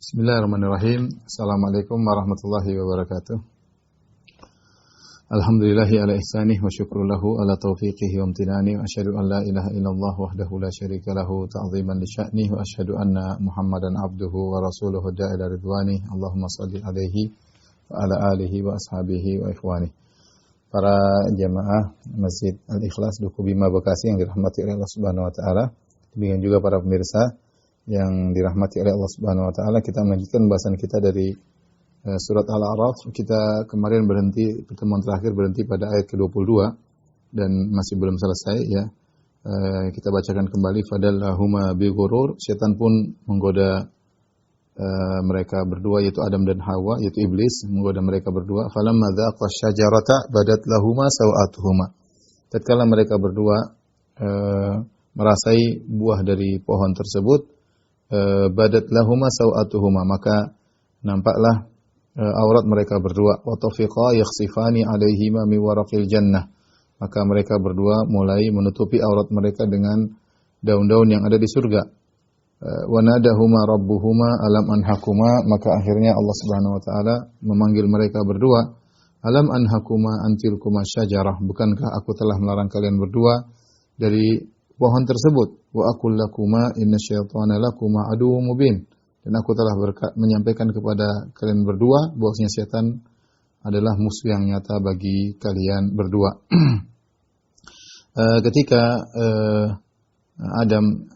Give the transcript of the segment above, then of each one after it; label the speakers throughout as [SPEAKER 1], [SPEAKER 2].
[SPEAKER 1] Bismillahirrahmanirrahim. Assalamualaikum warahmatullahi wabarakatuh. Alhamdulillahi ala ihsanih wa syukru lahu ala taufiqihi wa amtinani wa asyhadu an la ilaha illallah wahdahu la syarika lahu ta'ziman li sya'nih wa asyhadu anna Muhammadan abduhu wa rasuluhu da'ila ridwani. Allahumma shalli alaihi wa ala alihi wa ashabihi wa ikhwani. Para jamaah Masjid Al-Ikhlas Duku Bima Bekasi yang dirahmati oleh Allah Subhanahu wa taala, demikian juga para pemirsa yang dirahmati oleh Allah Subhanahu wa taala, kita melanjutkan bahasan kita dari surat Al-A'raf. Kita kemarin pertemuan terakhir berhenti pada ayat ke-22 dan masih belum selesai ya. Kita bacakan kembali, fadallahuma bi ghurur, setan pun menggoda mereka berdua, yaitu Adam dan Hawa, yaitu iblis menggoda mereka berdua. Falamma dzaqa syajarata badat lahuma sawatuhuma. Tatkala mereka berdua merasai buah dari pohon tersebut, badat lahuma sawatuhuma, maka nampaklah aurat mereka berdua. Wa tafiqa yakhsifani alaihima min waraqil jannah, maka mereka berdua mulai menutupi aurat mereka dengan daun-daun yang ada di surga. Wa nadahuma rabbuhuma alam anhakuma, maka akhirnya Allah Subhanahu wa taala memanggil mereka berdua, alam anhakuma antilkuma syajarah, bukankah aku telah melarang kalian berdua dari pohon tersebut? Wa aqul lakuma innasyaitana lakuma aduwwum mubin, dan aku telah menyampaikan kepada kalian berdua bahwasanya setan adalah musuh yang nyata bagi kalian berdua. Ketika Adam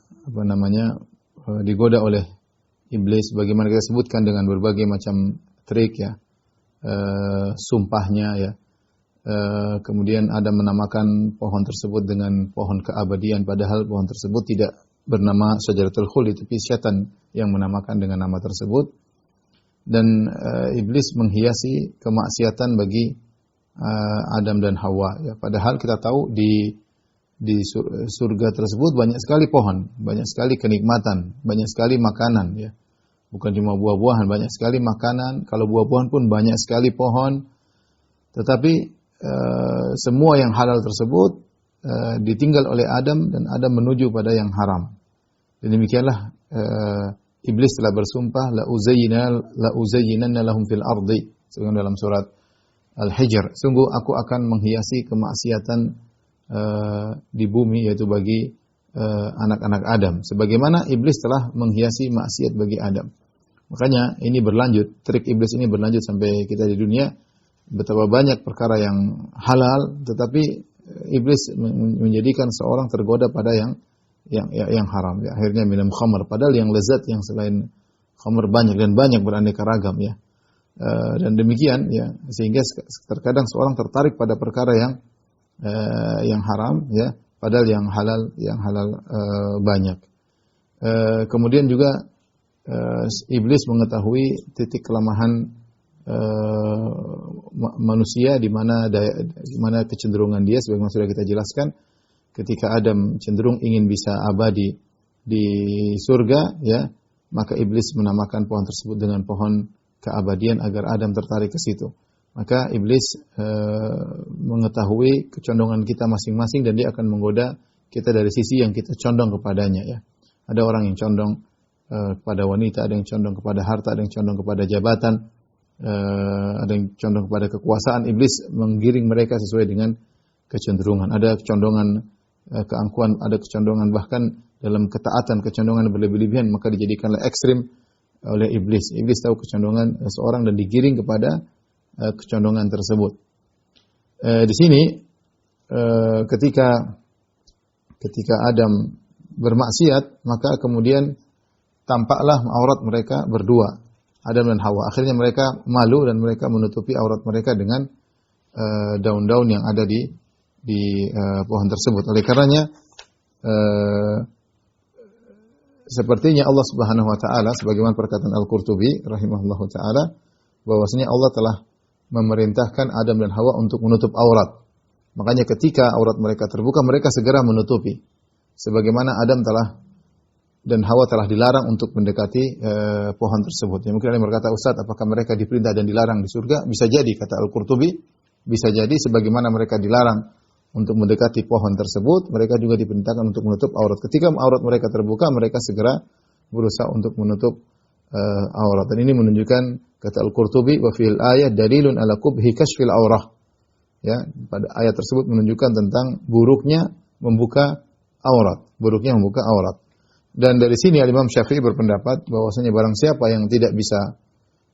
[SPEAKER 1] digoda oleh iblis, bagaimana kita sebutkan dengan berbagai macam trik ya, sumpahnya ya. Kemudian Adam menamakan pohon tersebut dengan pohon keabadian, padahal pohon tersebut tidak bernama Syajaratul Khuld, tapi setan yang menamakan dengan nama tersebut. Dan iblis menghiasi kemaksiatan bagi Adam dan Hawa ya. Padahal kita tahu di surga tersebut banyak sekali pohon, banyak sekali kenikmatan, banyak sekali makanan ya. Bukan cuma buah-buahan, banyak sekali makanan. Kalau buah-buahan pun banyak sekali pohon. Tetapi semua yang halal tersebut ditinggal oleh Adam, dan Adam menuju pada yang haram. Dan demikianlah iblis telah bersumpah, la uzayyinanna lahum fil ardi, sebagaimana dalam surat Al-Hijr, sungguh aku akan menghiasi kemaksiatan di bumi, yaitu bagi anak-anak Adam, sebagaimana iblis telah menghiasi maksiat bagi Adam. Makanya ini berlanjut, trik iblis ini berlanjut sampai kita di dunia. Betapa banyak perkara yang halal, tetapi iblis menjadikan seorang tergoda pada yang haram ya. Akhirnya minum khamr, padahal yang lezat yang selain khamr banyak dan banyak beraneka ragam ya. Dan demikian ya, sehingga terkadang seorang tertarik pada perkara yang haram ya, padahal yang halal banyak. Kemudian juga iblis mengetahui titik kelemahan manusia, di mana kecenderungan dia, sebagaimana sudah kita jelaskan. Ketika Adam cenderung ingin bisa abadi di surga ya, maka iblis menamakan pohon tersebut dengan pohon keabadian agar Adam tertarik ke situ. Maka iblis mengetahui kecondongan kita masing-masing, dan dia akan menggoda kita dari sisi yang kita condong kepadanya ya. Ada orang yang condong kepada wanita, ada yang condong kepada harta, ada yang condong kepada jabatan, ada yang condong kepada kekuasaan. Iblis menggiring mereka sesuai dengan kecenderungan. Ada kecondongan keangkuhan, ada kecondongan bahkan dalam ketaatan, kecondongan berlebih-lebihan, maka dijadikanlah ekstrim oleh iblis. Iblis tahu kecondongan seorang dan digiring kepada kecondongan tersebut. Di sini ketika Adam bermaksiat, maka kemudian tampaklah aurat mereka berdua, Adam dan Hawa. Akhirnya mereka malu dan mereka menutupi aurat mereka dengan daun-daun yang ada di pohon tersebut. Oleh karenanya sepertinya Allah Subhanahu wa taala, sebagaimana perkataan Al-Qurtubi rahimahullahu taala, bahwasanya Allah telah memerintahkan Adam dan Hawa untuk menutup aurat. Makanya ketika aurat mereka terbuka, mereka segera menutupi. Sebagaimana Adam dan Hawa telah dilarang untuk mendekati pohon tersebut. Ya, mungkin ada yang berkata, Ustaz, apakah mereka diperintah dan dilarang di surga? Bisa jadi, kata Al-Qurtubi, bisa jadi sebagaimana mereka dilarang untuk mendekati pohon tersebut, mereka juga diperintahkan untuk menutup aurat. Ketika aurat mereka terbuka, mereka segera berusaha untuk menutup aurat. Dan ini menunjukkan kata Al-Qurtubi wa fil ayat dalilun ala qubhi kashfil aurah. Ya, pada ayat tersebut menunjukkan tentang buruknya membuka aurat, Dan dari sini Imam Syafi'i berpendapat bahwasanya barang siapa yang tidak bisa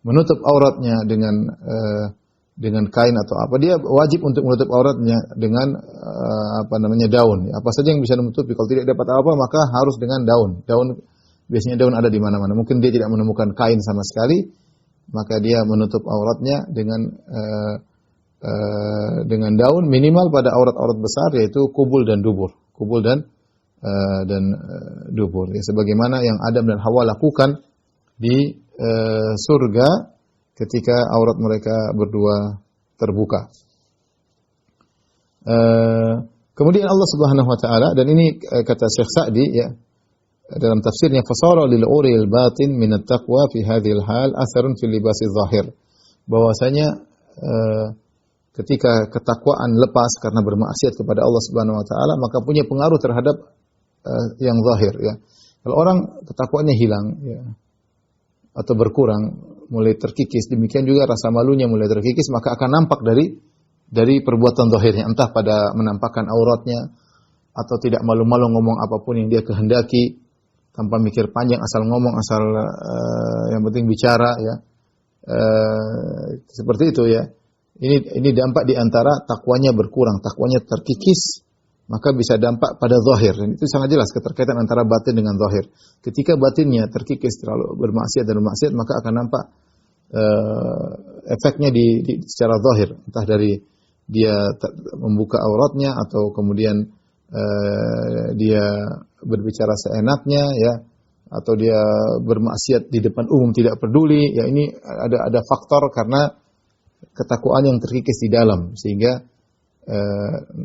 [SPEAKER 1] menutup auratnya dengan kain atau apa, dia wajib untuk menutup auratnya dengan daun. Apa saja yang bisa menutupi. Kalau tidak dapat apa, maka harus dengan daun. Biasanya daun ada di mana-mana. Mungkin dia tidak menemukan kain sama sekali, maka dia menutup auratnya dengan daun, minimal pada aurat-aurat besar, yaitu kubul dan dubur. Dubur. Ya, sebagaimana yang Adam dan Hawa lakukan di surga ketika aurat mereka berdua terbuka. Kemudian Allah Subhanahu wa taala, dan ini kata Syekh Sa'di ya dalam tafsirnya, fasara lil uril batin min at-taqwa fi hadhil hal atharun fil libas adh-dhahir. Bahwasanya ketika ketakwaan lepas karena bermaksiat kepada Allah Subhanahu wa taala, maka punya pengaruh terhadap yang zahir ya. Kalau orang ketakwaannya hilang ya, atau berkurang, mulai terkikis, demikian juga rasa malunya mulai terkikis, maka akan nampak dari perbuatan zahirnya, entah pada menampakkan auratnya atau tidak malu-malu ngomong apapun yang dia kehendaki tanpa mikir panjang, asal ngomong, asal yang penting bicara ya. Seperti itu ya. Ini dampak di antara takwanya berkurang, takwanya terkikis, maka bisa dampak pada zahir. Dan itu sangat jelas keterkaitan antara batin dengan zahir. Ketika batinnya terkikis terlalu bermaksiat, maka akan nampak efeknya secara zahir, entah dari dia membuka auratnya atau kemudian dia berbicara seenaknya ya, atau dia bermaksiat di depan umum tidak peduli ya. Ini ada faktor karena ketakwaan yang terkikis di dalam, sehingga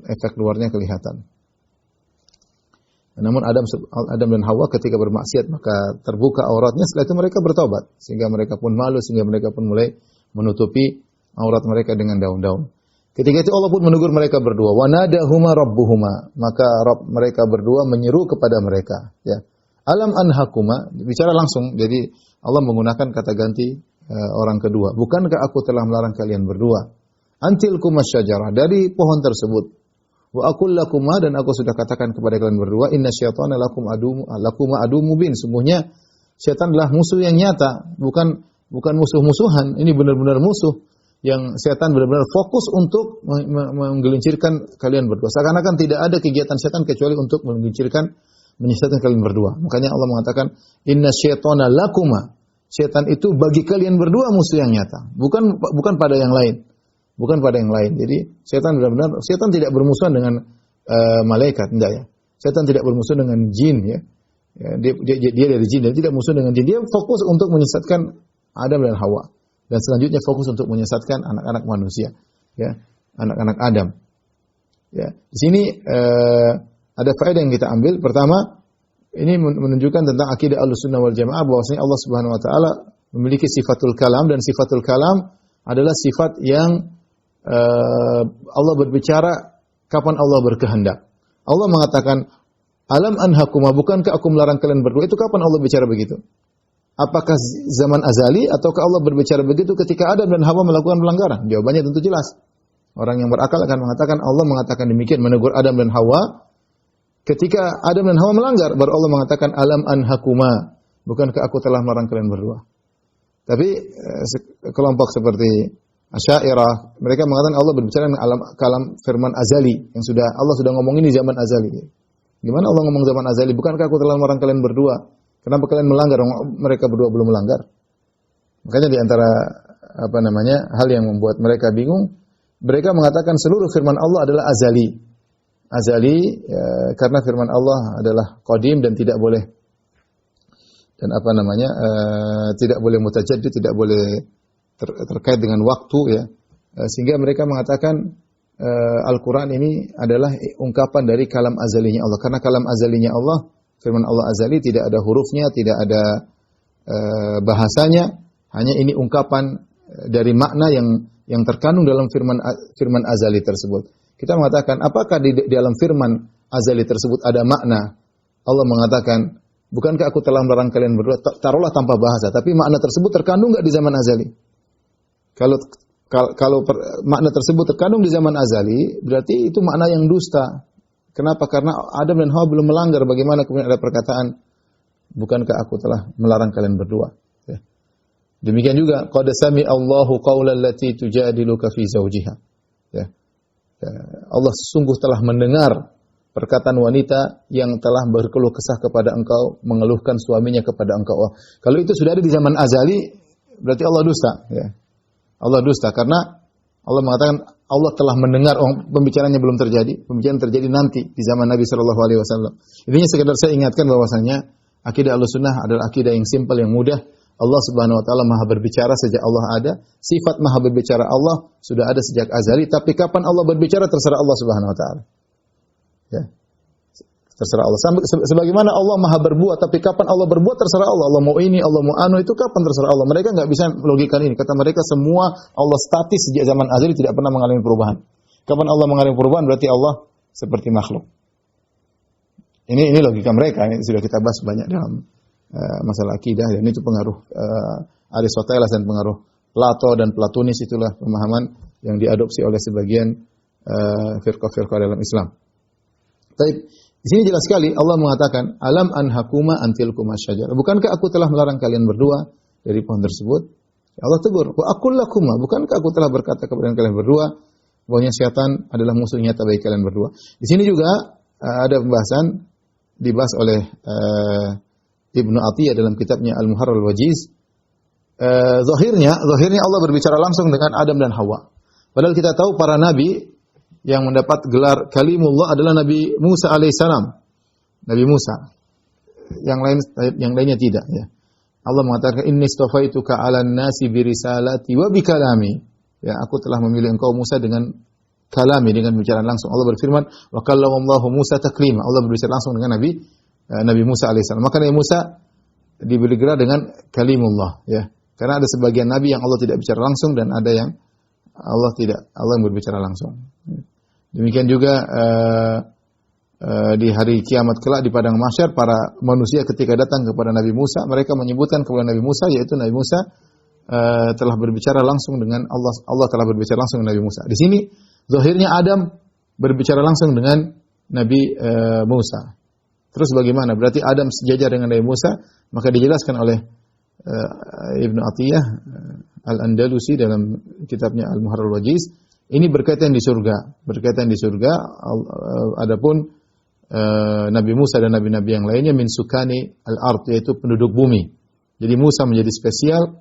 [SPEAKER 1] efek luarnya kelihatan. Namun Adam dan Hawa ketika bermaksiat maka terbuka auratnya, setelah itu mereka bertobat, sehingga mereka pun malu, sehingga mereka pun mulai menutupi aurat mereka dengan daun-daun. Ketika itu Allah pun menegur mereka berdua, wa nadahuma rabbuhuma, maka Rabb mereka berdua menyeru kepada mereka ya. Alam anhakuma, bicara langsung, jadi Allah menggunakan kata ganti orang kedua. Bukankah aku telah melarang kalian berdua? Antilkumas syajarah, dari pohon tersebut. Wa aqul lakuma, dan aku sudah katakan kepada kalian berdua, inna syaitana lakum adu mubin. Sungguhnya syaitan adalah musuh yang nyata, bukan musuh-musuhan. Ini benar-benar musuh yang syaitan benar-benar fokus untuk menggelincirkan kalian berdua. Seakan-akan tidak ada kegiatan syaitan kecuali untuk menyesatkan kalian berdua. Makanya Allah mengatakan inna syaitana lakuma. Syaitan itu bagi kalian berdua musuh yang nyata, bukan pada yang lain. Jadi setan benar-benar, setan tidak bermusuhan dengan malaikat, enggak ya. Setan tidak bermusuhan dengan jin ya. Dia dari jin, dan tidak musuh dengan jin. Dia fokus untuk menyesatkan Adam dan Hawa, dan selanjutnya fokus untuk menyesatkan anak-anak manusia ya, anak-anak Adam. Ya. Di sini ada faedah yang kita ambil. Pertama, ini menunjukkan tentang akidah Ahlussunnah wal Jamaah, bahwasanya Allah Subhanahu wa taala memiliki sifatul kalam, dan sifatul kalam adalah sifat yang Allah berbicara kapan Allah berkehendak. Allah mengatakan, alam anhakuma, bukankah aku melarang kalian berdua? Itu kapan Allah bicara begitu? Apakah zaman azali, ataukah Allah berbicara begitu ketika Adam dan Hawa melakukan pelanggaran? Jawabannya tentu jelas. Orang yang berakal akan mengatakan, Allah mengatakan demikian, menegur Adam dan Hawa ketika Adam dan Hawa melanggar, baru Allah mengatakan alam anhakuma, bukankah aku telah melarang kalian berdua? Tapi kelompok seperti Asy'ariyah, mereka mengatakan Allah berbicara dengan kalam firman azali yang Allah sudah ngomong ini zaman azali. Gimana Allah ngomong zaman azali? Bukankah aku telah melarang kalian berdua? Kenapa kalian melanggar? Mereka berdua belum melanggar. Makanya di antara hal yang membuat mereka bingung, mereka mengatakan seluruh firman Allah adalah azali. Azali karena firman Allah adalah qadim dan tidak boleh tidak boleh mutajaddid, tidak boleh terkait dengan waktu ya. Sehingga mereka mengatakan Al-Qur'an ini adalah ungkapan dari kalam azalinya Allah. Karena kalam azalinya Allah, firman Allah azali, tidak ada hurufnya, tidak ada bahasanya, hanya ini ungkapan dari makna yang terkandung dalam firman azali tersebut. Kita mengatakan, apakah di dalam firman azali tersebut ada makna? Allah mengatakan Bukankah aku telah melarang kalian berdua? Taruhlah tanpa bahasa, tapi makna tersebut terkandung enggak di zaman azali? Kalau makna tersebut terkandung di zaman azali, berarti itu makna yang dusta. Kenapa? Karena Adam dan Hawa belum melanggar. Bagaimana kemudian ada perkataan, bukankah aku telah melarang kalian berdua? Ya. Demikian juga, qad sami Allahu qaulal lati tujadiluka fi zawjiha. Ya. Allah sungguh telah mendengar perkataan wanita yang telah berkeluh kesah kepada engkau, mengeluhkan suaminya kepada engkau. Kalau itu sudah ada di zaman azali, berarti Allah dusta. Ya. Allah dusta karena Allah mengatakan Allah telah mendengar. Pembicaranya belum terjadi, pembicaraan terjadi nanti di zaman Nabi Shallallahu Alaihi Wasallam. Intinya sekedar saya ingatkan bahwasanya akidah Ahlussunnah adalah akidah yang simpel, yang mudah. Allah Subhanahu Wa Taala Maha berbicara sejak Allah ada. Sifat Maha berbicara Allah sudah ada sejak azali. Tapi kapan Allah berbicara terserah Allah Subhanahu Wa Taala. Ya. Terserah Allah. Sebagaimana Allah Maha berbuat, tapi kapan Allah berbuat terserah Allah. Allah mau ini, Allah mau anu, itu kapan terserah Allah. Mereka enggak bisa logikan ini. Kata mereka semua Allah statis sejak zaman azali, tidak pernah mengalami perubahan. Kapan Allah mengalami perubahan berarti Allah seperti makhluk. Ini logika mereka. Ini sudah kita bahas banyak dalam masalah akidah, dan itu pengaruh Aristoteles dan pengaruh Plato dan Platonis. Itulah pemahaman yang diadopsi oleh sebagian firqah-firqah dalam Islam. Tapi di sini jelas sekali Allah mengatakan, alam anhakuma antilkuma syajar. Bukankah aku telah melarang kalian berdua dari pohon tersebut? Allah tegur, wa aqul lakuma, bukankah aku telah berkata kepada kalian berdua bahwasanya syaitan adalah musuh nyata bagi kalian berdua. Di sini juga ada pembahasan dibahas oleh Ibnu Athiyah dalam kitabnya Al-Muharrar Al-Wajiz. Zahirnya Allah berbicara langsung dengan Adam dan Hawa. Padahal kita tahu para nabi yang mendapat gelar kalimullah adalah Nabi Musa alaihissalam. Nabi Musa. Yang lainnya tidak, ya. Allah mengatakan inni istafaituka 'alan nasi bi risalati wa bi kalami. Ya, aku telah memilih engkau Musa dengan kalami, dengan bicara langsung. Allah berfirman, wa kallamallahu Musa taklima. Allah berbicara langsung dengan Nabi Musa alaihissalam. Maka Nabi Musa diberi gelar dengan kalimullah, ya. Karena ada sebagian nabi yang Allah tidak bicara langsung dan ada yang Allah yang berbicara langsung. Demikian juga di hari kiamat kelak di padang mahsyar, para manusia ketika datang kepada Nabi Musa, mereka menyebutkan kepada Nabi Musa, yaitu Nabi Musa telah berbicara langsung dengan Allah. Allah telah berbicara langsung dengan Nabi Musa. Di sini zahirnya Adam berbicara langsung dengan Nabi Musa. Terus bagaimana? Berarti Adam sejajar dengan Nabi Musa. Maka dijelaskan oleh Ibnu Athiyah Al-Andalusi dalam kitabnya Al-Muharrar Al-Wajiz, ini berkaitan di surga. Adapun Nabi Musa dan nabi-nabi yang lainnya min sukani al-ard, yaitu penduduk bumi. Jadi Musa menjadi spesial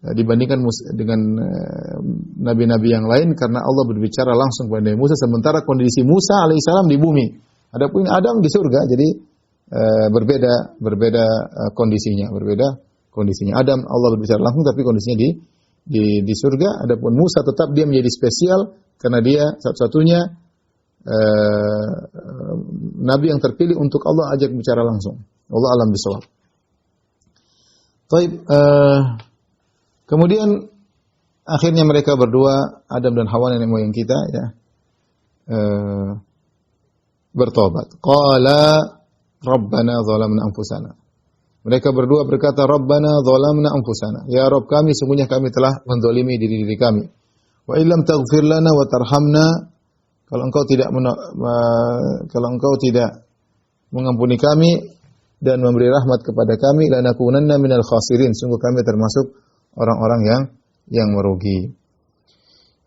[SPEAKER 1] dibandingkan dengan nabi-nabi yang lain karena Allah berbicara langsung kepada Nabi Musa, sementara kondisi Musa alaihissalam di bumi. Adapun Adam di surga, jadi berbeda kondisinya. Adam Allah berbicara langsung tapi kondisinya di surga. Adapun Musa tetap dia menjadi spesial karena dia satu-satunya nabi yang terpilih untuk Allah ajak bicara langsung. Allah alam bisawab. Baik, kemudian akhirnya mereka berdua, Adam dan Hawa nenek moyang kita, ya, bertobat. Qala Rabbana zalamna anfusana. Mereka berdua berkata, Rabbana zalamna anfusana. Ya Rabb kami, sungguhnya kami telah menzalimi diri kami. Wa illam taghfir lana wa tarhamna, kalau engkau tidak mengampuni kami dan memberi rahmat kepada kami, lanakunanna minal khasirin, sungguh kami termasuk orang-orang yang merugi.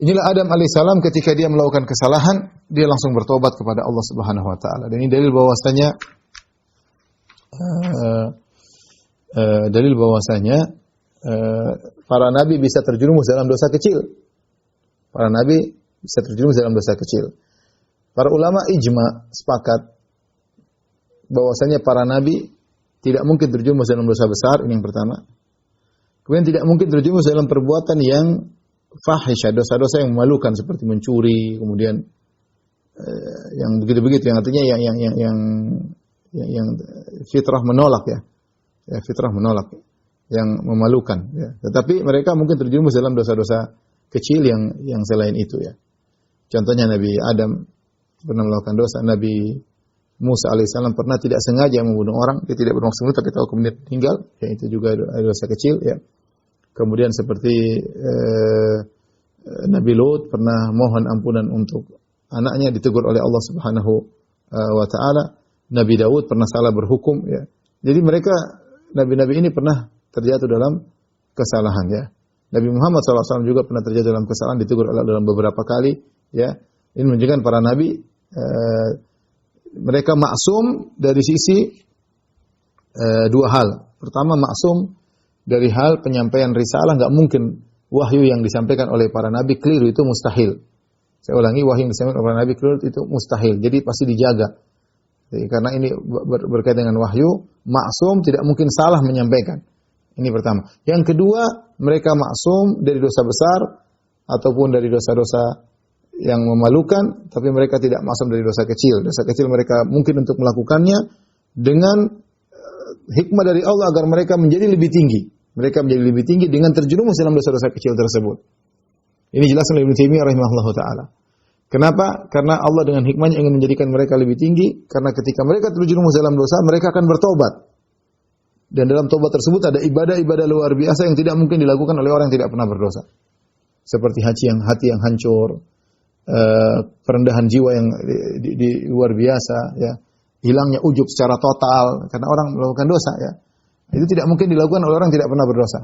[SPEAKER 1] Inilah Adam alaihissalam ketika dia melakukan kesalahan, dia langsung bertobat kepada Allah Subhanahu wa taala. Dan ini dalil bahwasanya para nabi bisa terjerumus dalam dosa kecil. Para nabi bisa terjerumus dalam dosa kecil. Para ulama ijma sepakat bahwasanya para nabi tidak mungkin terjerumus dalam dosa besar, ini yang pertama. Kemudian tidak mungkin terjerumus dalam perbuatan yang fahisyah, dosa-dosa yang memalukan seperti mencuri, kemudian yang begitu-begitu, yang artinya yang fitrah menolak, ya. Ya, fitrah menolak, yang memalukan, ya. Tetapi mereka mungkin terjerumus dalam dosa-dosa kecil yang selain itu, ya. Contohnya Nabi Adam pernah melakukan dosa, Nabi Musa alaihissalam pernah tidak sengaja membunuh orang, dia tidak bermaksud tapi tahu kemudian meninggal, ya itu juga ada dosa kecil ya. Kemudian seperti Nabi Lut pernah mohon ampunan untuk anaknya ditegur oleh Allah Subhanahu wa taala. Nabi Daud pernah salah berhukum ya. Jadi mereka nabi-nabi ini pernah terjatuh dalam kesalahan ya. Nabi Muhammad SAW juga pernah terjatuh dalam kesalahan, ditegur Allah dalam beberapa kali ya. Ini menunjukkan para nabi mereka maksum dari sisi dua hal. Pertama maksum dari hal penyampaian risalah, nggak mungkin wahyu yang disampaikan oleh para nabi keliru, itu mustahil. Saya ulangi, wahyu yang disampaikan oleh para nabi keliru itu mustahil. Jadi pasti dijaga. Jadi, karena ini berkaitan dengan wahyu, maksum tidak mungkin salah menyampaikan. Ini pertama. Yang kedua, mereka maksum dari dosa besar ataupun dari dosa-dosa yang memalukan, tapi mereka tidak maksum dari dosa kecil. Dosa kecil mereka mungkin untuk melakukannya dengan hikmah dari Allah agar mereka menjadi lebih tinggi. Mereka menjadi lebih tinggi dengan terjerumus dalam dosa-dosa kecil tersebut. Ini jelas oleh Ibnu Taimiyah rahimahullahu taala. Kenapa? Karena Allah dengan hikmahnya ingin menjadikan mereka lebih tinggi, karena ketika mereka terjerumus dalam dosa, mereka akan bertobat. Dan dalam tobat tersebut ada ibadah-ibadah luar biasa yang tidak mungkin dilakukan oleh orang yang tidak pernah berdosa. Seperti hati yang hancur, perendahan jiwa yang di luar biasa ya. Hilangnya ujub secara total karena orang melakukan dosa ya. Itu tidak mungkin dilakukan oleh orang yang tidak pernah berdosa.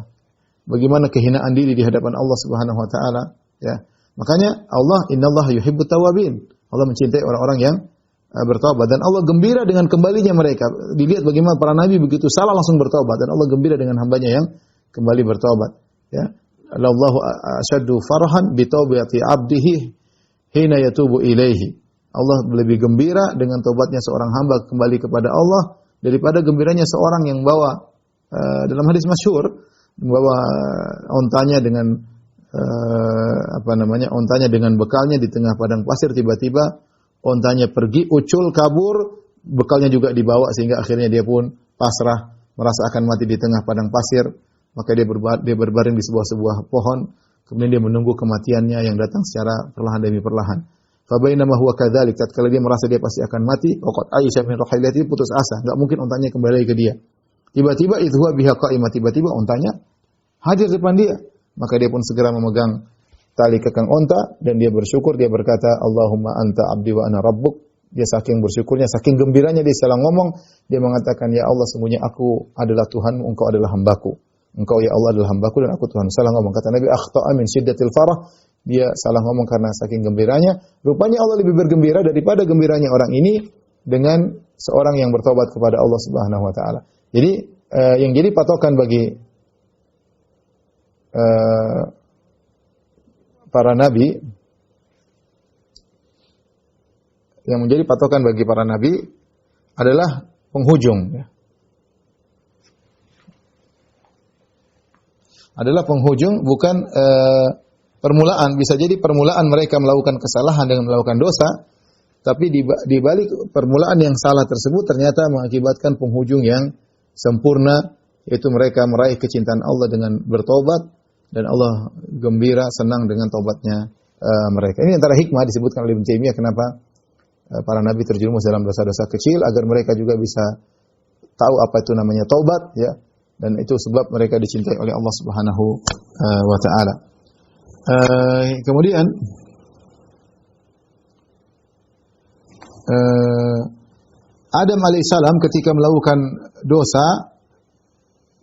[SPEAKER 1] Bagaimana kehinaan diri di hadapan Allah Subhanahu wa taala ya. Makanya Allah, innallaha yuhibbut tawwabin. Allah mencintai orang-orang yang bertobat dan Allah gembira dengan kembalinya mereka. Dilihat bagaimana para nabi begitu salah langsung bertobat dan Allah gembira dengan hambanya yang kembali bertobat ya. Allahu asyaddu farhan bi taubati 'abdihi hina yatubu ilaihi. Allah lebih gembira dengan tobatnya seorang hamba kembali kepada Allah daripada gembiranya seorang yang bawa dalam hadis masyhur membawa ontanya dengan ontanya dengan bekalnya di tengah padang pasir, tiba-tiba ontanya pergi, ucul, kabur, bekalnya juga dibawa sehingga akhirnya dia pun pasrah, merasa akan mati di tengah padang pasir, maka dia berbaring di sebuah pohon, kemudian dia menunggu kematiannya yang datang secara perlahan demi perlahan. Fabainama huwa kadzalik, tatkala dia merasa dia pasti akan mati, waqad aisha min rahilati, putus asa, enggak mungkin ontanya kembali ke dia. Tiba-tiba itu huwa biha qa'imah, tiba-tiba ontanya hadir depan dia, maka dia pun segera memegang tali kekang onta dan dia bersyukur, dia berkata, Allahumma anta abdi wa ana rabbuk. Dia saking bersyukurnya, saking gembiranya dia salah ngomong, dia mengatakan, ya Allah sesungguhnya aku adalah Tuhanmu, engkau adalah hambaku. Engkau ya Allah adalah hambaku dan aku Tuhan. Salah ngomong. Kata Nabi, akhta'a min syiddatil farah. Dia salah ngomong karena saking gembiranya. Rupanya Allah lebih bergembira daripada gembiranya orang ini dengan seorang yang bertobat kepada Allah Subhanahu wa taala. Jadi yang jadi patokan bagi para nabi, yang menjadi patokan bagi para nabi adalah penghujung ya. Adalah penghujung, bukan permulaan. Bisa jadi permulaan mereka melakukan kesalahan dengan melakukan dosa, tapi di balik permulaan yang salah tersebut ternyata mengakibatkan penghujung yang sempurna, yaitu mereka meraih kecintaan Allah dengan bertobat dan Allah gembira, senang dengan tobatnya mereka. Ini antara hikmah disebutkan oleh Ibnu Taimiyah kenapa para nabi terjerumus dalam dosa-dosa kecil, agar mereka juga bisa tahu apa itu namanya tobat ya. Dan itu sebab mereka dicintai oleh Allah Subhanahu wa taala. Kemudian Adam alaihissalam ketika melakukan dosa,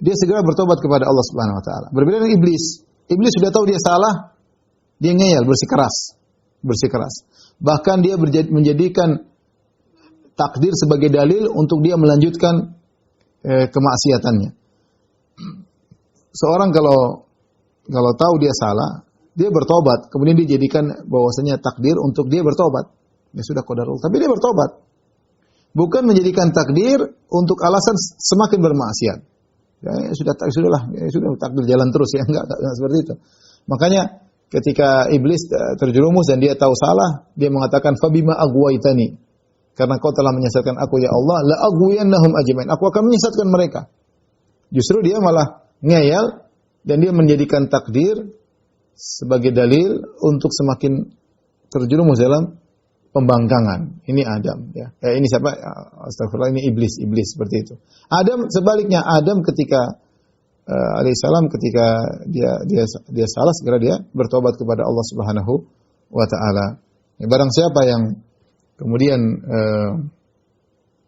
[SPEAKER 1] dia segera bertobat kepada Allah Subhanahu wa taala. Berbeda dengan iblis. Iblis sudah tahu dia salah, dia ngeyel, bersikeras. Bahkan dia menjadikan takdir sebagai dalil untuk dia melanjutkan kemaksiatannya. Seorang kalau tahu dia salah, dia bertobat, kemudian dia jadikan bahwasanya takdir untuk dia bertobat. Ya sudah qadarullah, tapi dia bertobat. Bukan menjadikan takdir untuk alasan semakin bermaksiat. Ya sudah takdir jalan terus ya, enggak seperti itu. Makanya ketika iblis terjerumus dan dia tahu salah, dia mengatakan fabima aghwaytani. Karena kau telah menyesatkan aku ya Allah, la aghwiyannahum ajmain. Aku akan menyesatkan mereka. Justru dia malah ngeyel dan dia menjadikan takdir sebagai dalil untuk semakin terjerumus dalam pembangkangan. Ini Adam ya. Ini siapa? Astagfirullah, ini iblis seperti itu. Adam sebaliknya, Adam ketika alaihissalam ketika dia salah, segera dia bertobat kepada Allah Subhanahu wa taala. Barang siapa yang kemudian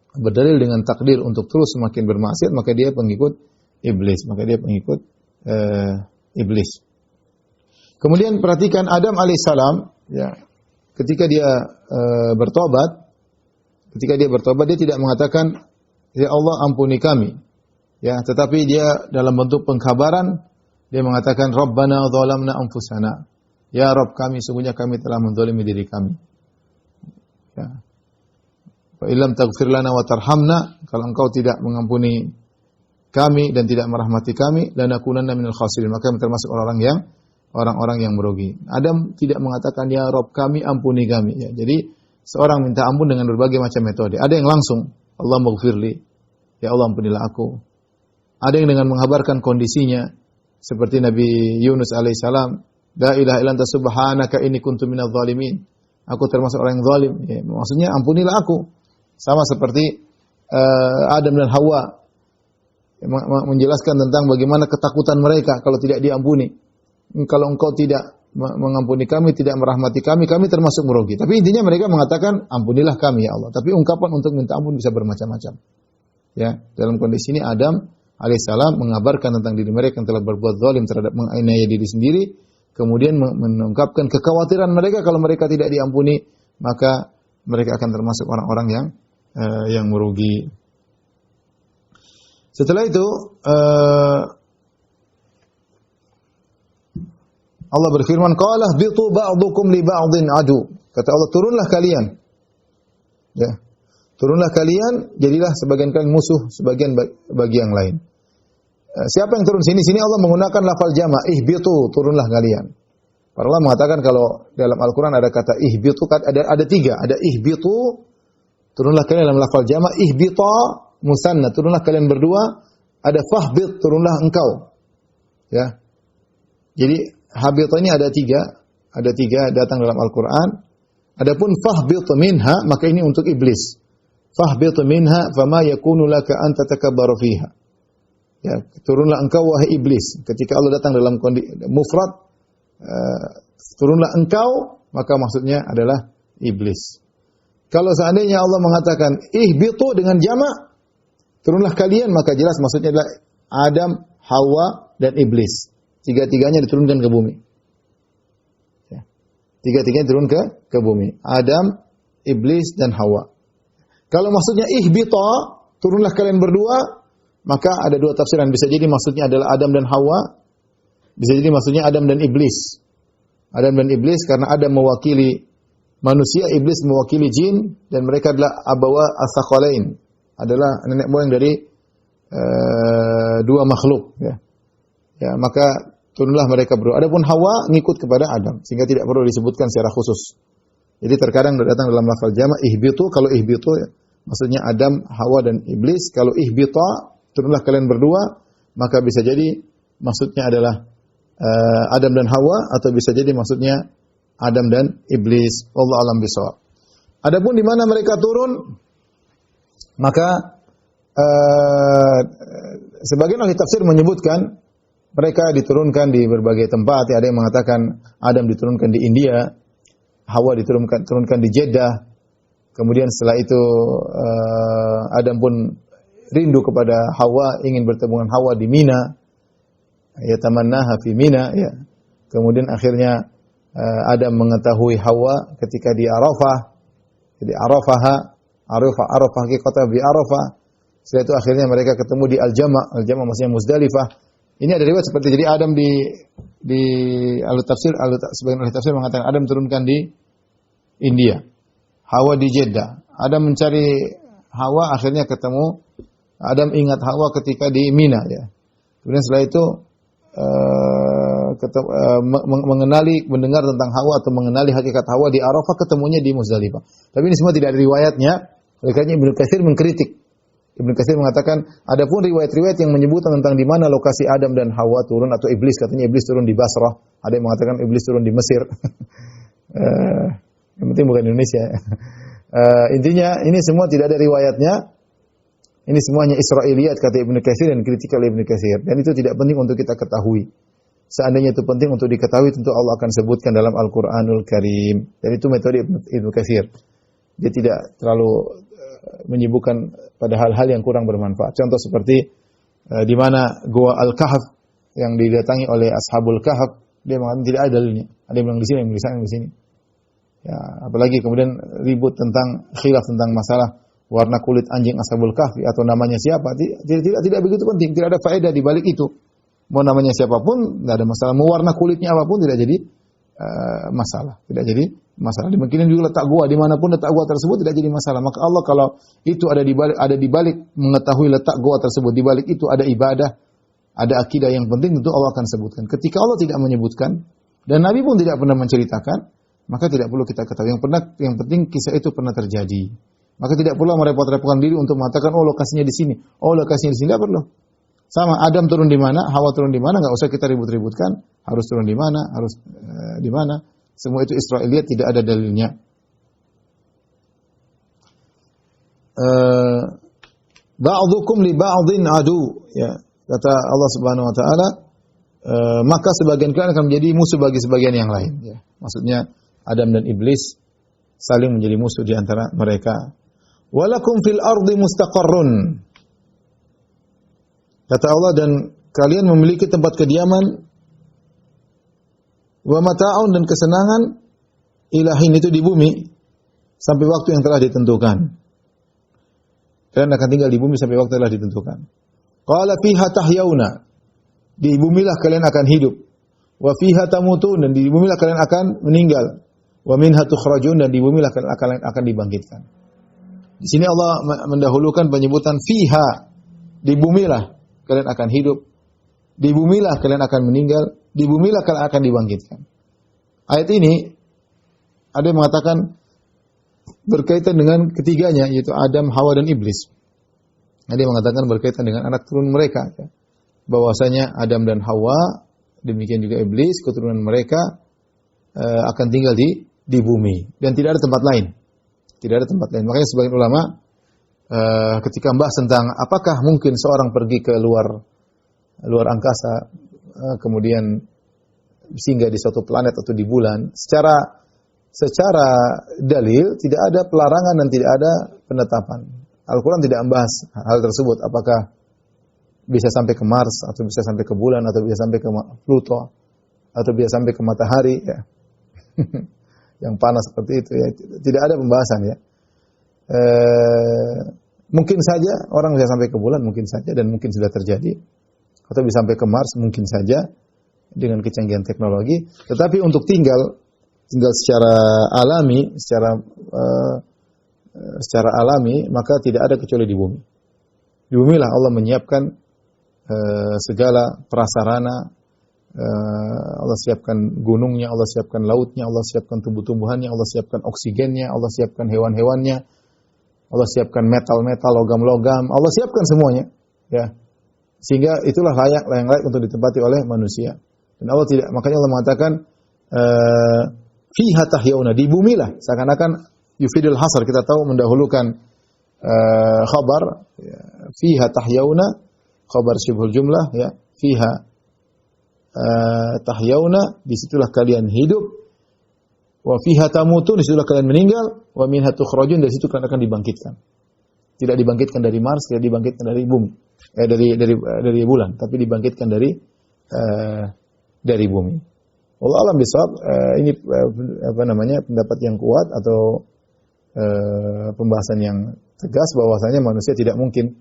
[SPEAKER 1] berdalil dengan takdir untuk terus semakin bermaksiat, maka dia pengikut iblis, iblis. Kemudian perhatikan Adam alaihissalam ya, ketika dia bertobat, dia tidak mengatakan ya Allah ampuni kami. Ya, tetapi dia dalam bentuk pengkabaran dia mengatakan Rabbana zalamna anfusana. Ya Rabb kami, sungguhnya kami telah menzalimi diri kami. Ya. Fa illam taghfir lana wa tarhamna, kalau engkau tidak mengampuni kami dan tidak merahmati kami, lanakunanna minal khasirin, maka kami termasuk orang-orang yang merugi. Adam tidak mengatakan ya Rabb kami, ampuni kami ya. Jadi seorang minta ampun dengan berbagai macam metode. Ada yang langsung, Allah maghfirli, ya Allah ampunilah aku. Ada yang dengan menghabarkan kondisinya, seperti Nabi Yunus alaihissalam, la ilaha illa anta subhanaka inni kuntu minadh dhalimin. Aku termasuk orang yang zalim. Ya, maksudnya ampunilah aku. Sama seperti Adam dan Hawa menjelaskan tentang bagaimana ketakutan mereka kalau tidak diampuni. Kalau engkau tidak mengampuni kami, tidak merahmati kami, kami termasuk merugi. Tapi intinya mereka mengatakan ampunilah kami ya Allah. Tapi ungkapan untuk minta ampun bisa bermacam-macam. Ya, dalam kondisi ini Adam alaihissalam mengabarkan tentang diri mereka yang telah berbuat zalim terhadap menganiaya diri sendiri, kemudian mengungkapkan kekhawatiran mereka kalau mereka tidak diampuni, maka mereka akan termasuk orang-orang yang merugi. Setelah itu Allah berfirman, qala bitu ba'dukum li ba'din adu. Kata Allah, turunlah kalian. Ya. Turunlah kalian, jadilah sebagian kalian musuh sebagian bagi yang lain. Siapa yang turun sini? Sini Allah menggunakan lafal jama', ihbitu, turunlah kalian. Para ulama mengatakan kalau dalam Al-Qur'an ada kata ihbitu, ada tiga, ada ihbitu, turunlah kalian dalam lafal jama', ihbita musanna, turunlah kalian berdua, ada fahbit, turunlah engkau. Ya. Jadi habit ini ada tiga datang dalam Al-Qur'an. Adapun fahbit minha, maka ini untuk iblis. Fahbit minha fama yakunu laka an tatakabbaru fiha. Ya, turunlah engkau wahai iblis. Ketika Allah datang dalam kondisi mufrad, turunlah engkau, maka maksudnya adalah iblis. Kalau seandainya Allah mengatakan ihbitu dengan jamak, turunlah kalian, maka jelas maksudnya adalah Adam, Hawa dan iblis. Tiga-tiganya diturunkan ke bumi. Ya. Tiga-tiganya turun ke bumi. Adam, iblis dan Hawa. Kalau maksudnya ihbita, turunlah kalian berdua, maka ada dua tafsiran. Bisa jadi maksudnya adalah Adam dan Hawa. Bisa jadi maksudnya Adam dan iblis. Adam dan iblis karena Adam mewakili manusia, iblis mewakili jin, dan mereka adalah abawa as-sakhalain. Adalah nenek moyang dari dua makhluk. Ya, maka turunlah mereka berdua. Adapun Hawa ngikut kepada Adam, sehingga tidak perlu disebutkan secara khusus. Jadi terkadang datang dalam lafal jama' ihbitu, kalau ihbitu ya, maksudnya Adam, Hawa dan iblis. Kalau ihbita, turunlah kalian berdua, maka bisa jadi maksudnya adalah Adam dan Hawa, atau bisa jadi maksudnya Adam dan iblis. Wallahu a'lam bishawab. Adapun di mana mereka turun, maka sebagian ahli tafsir menyebutkan mereka diturunkan di berbagai tempat. Ada yang mengatakan Adam diturunkan di India, Hawa diturunkan di Jeddah. Kemudian setelah itu Adam pun rindu kepada Hawa, ingin bertemu dengan Hawa di Mina. Ya tamannaha fi Mina ya. Kemudian akhirnya Adam mengetahui Hawa ketika di Arafah. Jadi Arafah kota di Arafah. Setelah itu akhirnya mereka ketemu di Al-Jama'. Al-Jama' maksudnya Muzdalifah. Ini ada riwayat seperti jadi Adam di ahli tafsir, sebagian ahli tafsir mengatakan Adam turunkan di India, Hawa di Jeddah. Adam mencari Hawa, akhirnya ketemu. Adam ingat Hawa ketika di Mina ya. Kemudian setelah itu mendengar tentang Hawa atau mengenali hakikat Hawa di Arafah, ketemunya di Muzdalifah. Tapi ini semua tidak ada riwayatnya. Oleh karena Ibnu Katsir mengkritik. Ibnu Katsir mengatakan, adapun riwayat-riwayat yang menyebutkan tentang di mana lokasi Adam dan Hawa turun, atau iblis, katanya iblis turun di Basrah, ada yang mengatakan iblis turun di Mesir. Yang penting bukan Indonesia. Intinya ini semua tidak ada riwayatnya. Ini semuanya Israiliyat kata Ibnu Katsir dan kritikal Ibnu Katsir. Dan itu tidak penting untuk kita ketahui. Seandainya itu penting untuk diketahui, tentu Allah akan sebutkan dalam Al-Quranul Karim. Dan itu metode Ibnu Katsir. Dia tidak terlalu menyibukkan pada hal-hal yang kurang bermanfaat. Contoh seperti di mana Gua Al-Kahf yang didatangi oleh Ashabul Kahf, dia mengatakan tidak ada dalilnya. Ada yang bilang di sini, yang bilang di sini. Ya, apalagi kemudian ribut tentang khilaf tentang masalah warna kulit anjing Ashabul Kahf atau namanya siapa. Tidak begitu penting, tidak ada faedah di balik itu. Mau namanya siapapun, tidak ada masalah. Mau warna kulitnya apapun, tidak jadi masalah. Tidak jadi masalah. Mungkin juga letak gua, dimanapun letak gua tersebut tidak jadi masalah. Maka Allah kalau itu ada di balik mengetahui letak gua tersebut, di balik itu ada ibadah, ada akidah yang penting, tentu Allah akan sebutkan. Ketika Allah tidak menyebutkan, dan Nabi pun tidak pernah menceritakan, maka tidak perlu kita ketahui. Yang penting kisah itu pernah terjadi. Maka tidak perlu merepot-repotkan diri untuk mengatakan, oh lokasinya di sini, oh lokasinya di sini. Tidak perlu. Sama, Adam turun di mana, Hawa turun di mana, nggak usah kita ribut-ributkan. Harus turun di mana, harus di mana. Semua itu Israiliyat, tidak ada dalilnya. Ba'dukum li ba'din adu. Ya, kata Allah Subhanahu wa taala, maka sebagian kalian akan menjadi musuh bagi sebagian yang lain. Ya, maksudnya Adam dan iblis saling menjadi musuh di antara mereka. Walakum fil ardi mustaqarrun. Kata Allah, dan kalian memiliki tempat kediaman, wa mata'un, dan kesenangan, ilahin, itu di bumi sampai waktu yang telah ditentukan. Kalian akan tinggal di bumi sampai waktu yang telah ditentukan. Qala fiha tahyauna, di bumilah kalian akan hidup. Wa fiha tamutun, dan di bumilah kalian akan meninggal. Wa minha tukhrajun, dan di bumilah kalian akan dibangkitkan. Di sini Allah mendahulukan penyebutan fiha, di bumilah kalian akan hidup, di bumilah kalian akan meninggal, di bumilah kalian akan dibangkitkan. Ayat ini ada yang mengatakan berkaitan dengan ketiganya, yaitu Adam, Hawa, dan Iblis. Ada yang mengatakan berkaitan dengan anak turun mereka. Bahwasanya Adam dan Hawa, demikian juga Iblis, keturunan mereka akan tinggal di bumi. Dan tidak ada tempat lain. Tidak ada tempat lain. Makanya sebagian ulama ketika membahas tentang apakah mungkin seorang pergi ke luar angkasa, kemudian singgah di suatu planet atau di bulan, secara dalil tidak ada pelarangan dan tidak ada penetapan. Al-Quran tidak membahas hal tersebut, apakah bisa sampai ke Mars, atau bisa sampai ke bulan, atau bisa sampai ke Pluto, atau bisa sampai ke matahari, ya. Yang panas seperti itu, ya. Tidak ada pembahasan, ya. Mungkin saja orang bisa sampai ke bulan, mungkin saja, dan mungkin sudah terjadi, atau bisa sampai ke Mars, mungkin saja dengan kecanggihan teknologi. Tetapi untuk tinggal secara alami, secara alami, maka tidak ada kecuali di bumi. Di bumilah Allah menyiapkan segala prasarana. Allah siapkan gunungnya, Allah siapkan lautnya, Allah siapkan tumbuh-tumbuhannya, Allah siapkan oksigennya, Allah siapkan hewan-hewannya, Allah siapkan metal-metal, logam-logam, Allah siapkan semuanya, ya. Sehingga itulah yang layak untuk ditempati oleh manusia. Dan Allah tidak, makanya Allah mengatakan fiha tahyauna, di bumilah, seakan-akan yufidul hasar, kita tahu mendahulukan khabar, ya, fiha tahyauna, khabar syibhul jumlah, ya, fiha tahyauna, disitulah kalian hidup. Wa fiha tamutun, disitulah kalian meninggal. Wa minha tukhrajun, dari situ kalian akan dibangkitkan. Tidak dibangkitkan dari Mars, tidak dibangkitkan dari bumi, dari bulan, tapi dibangkitkan dari bumi. Wallahu a'lam bishawab. Ini pendapat yang kuat atau pembahasan yang tegas bahwasanya manusia tidak mungkin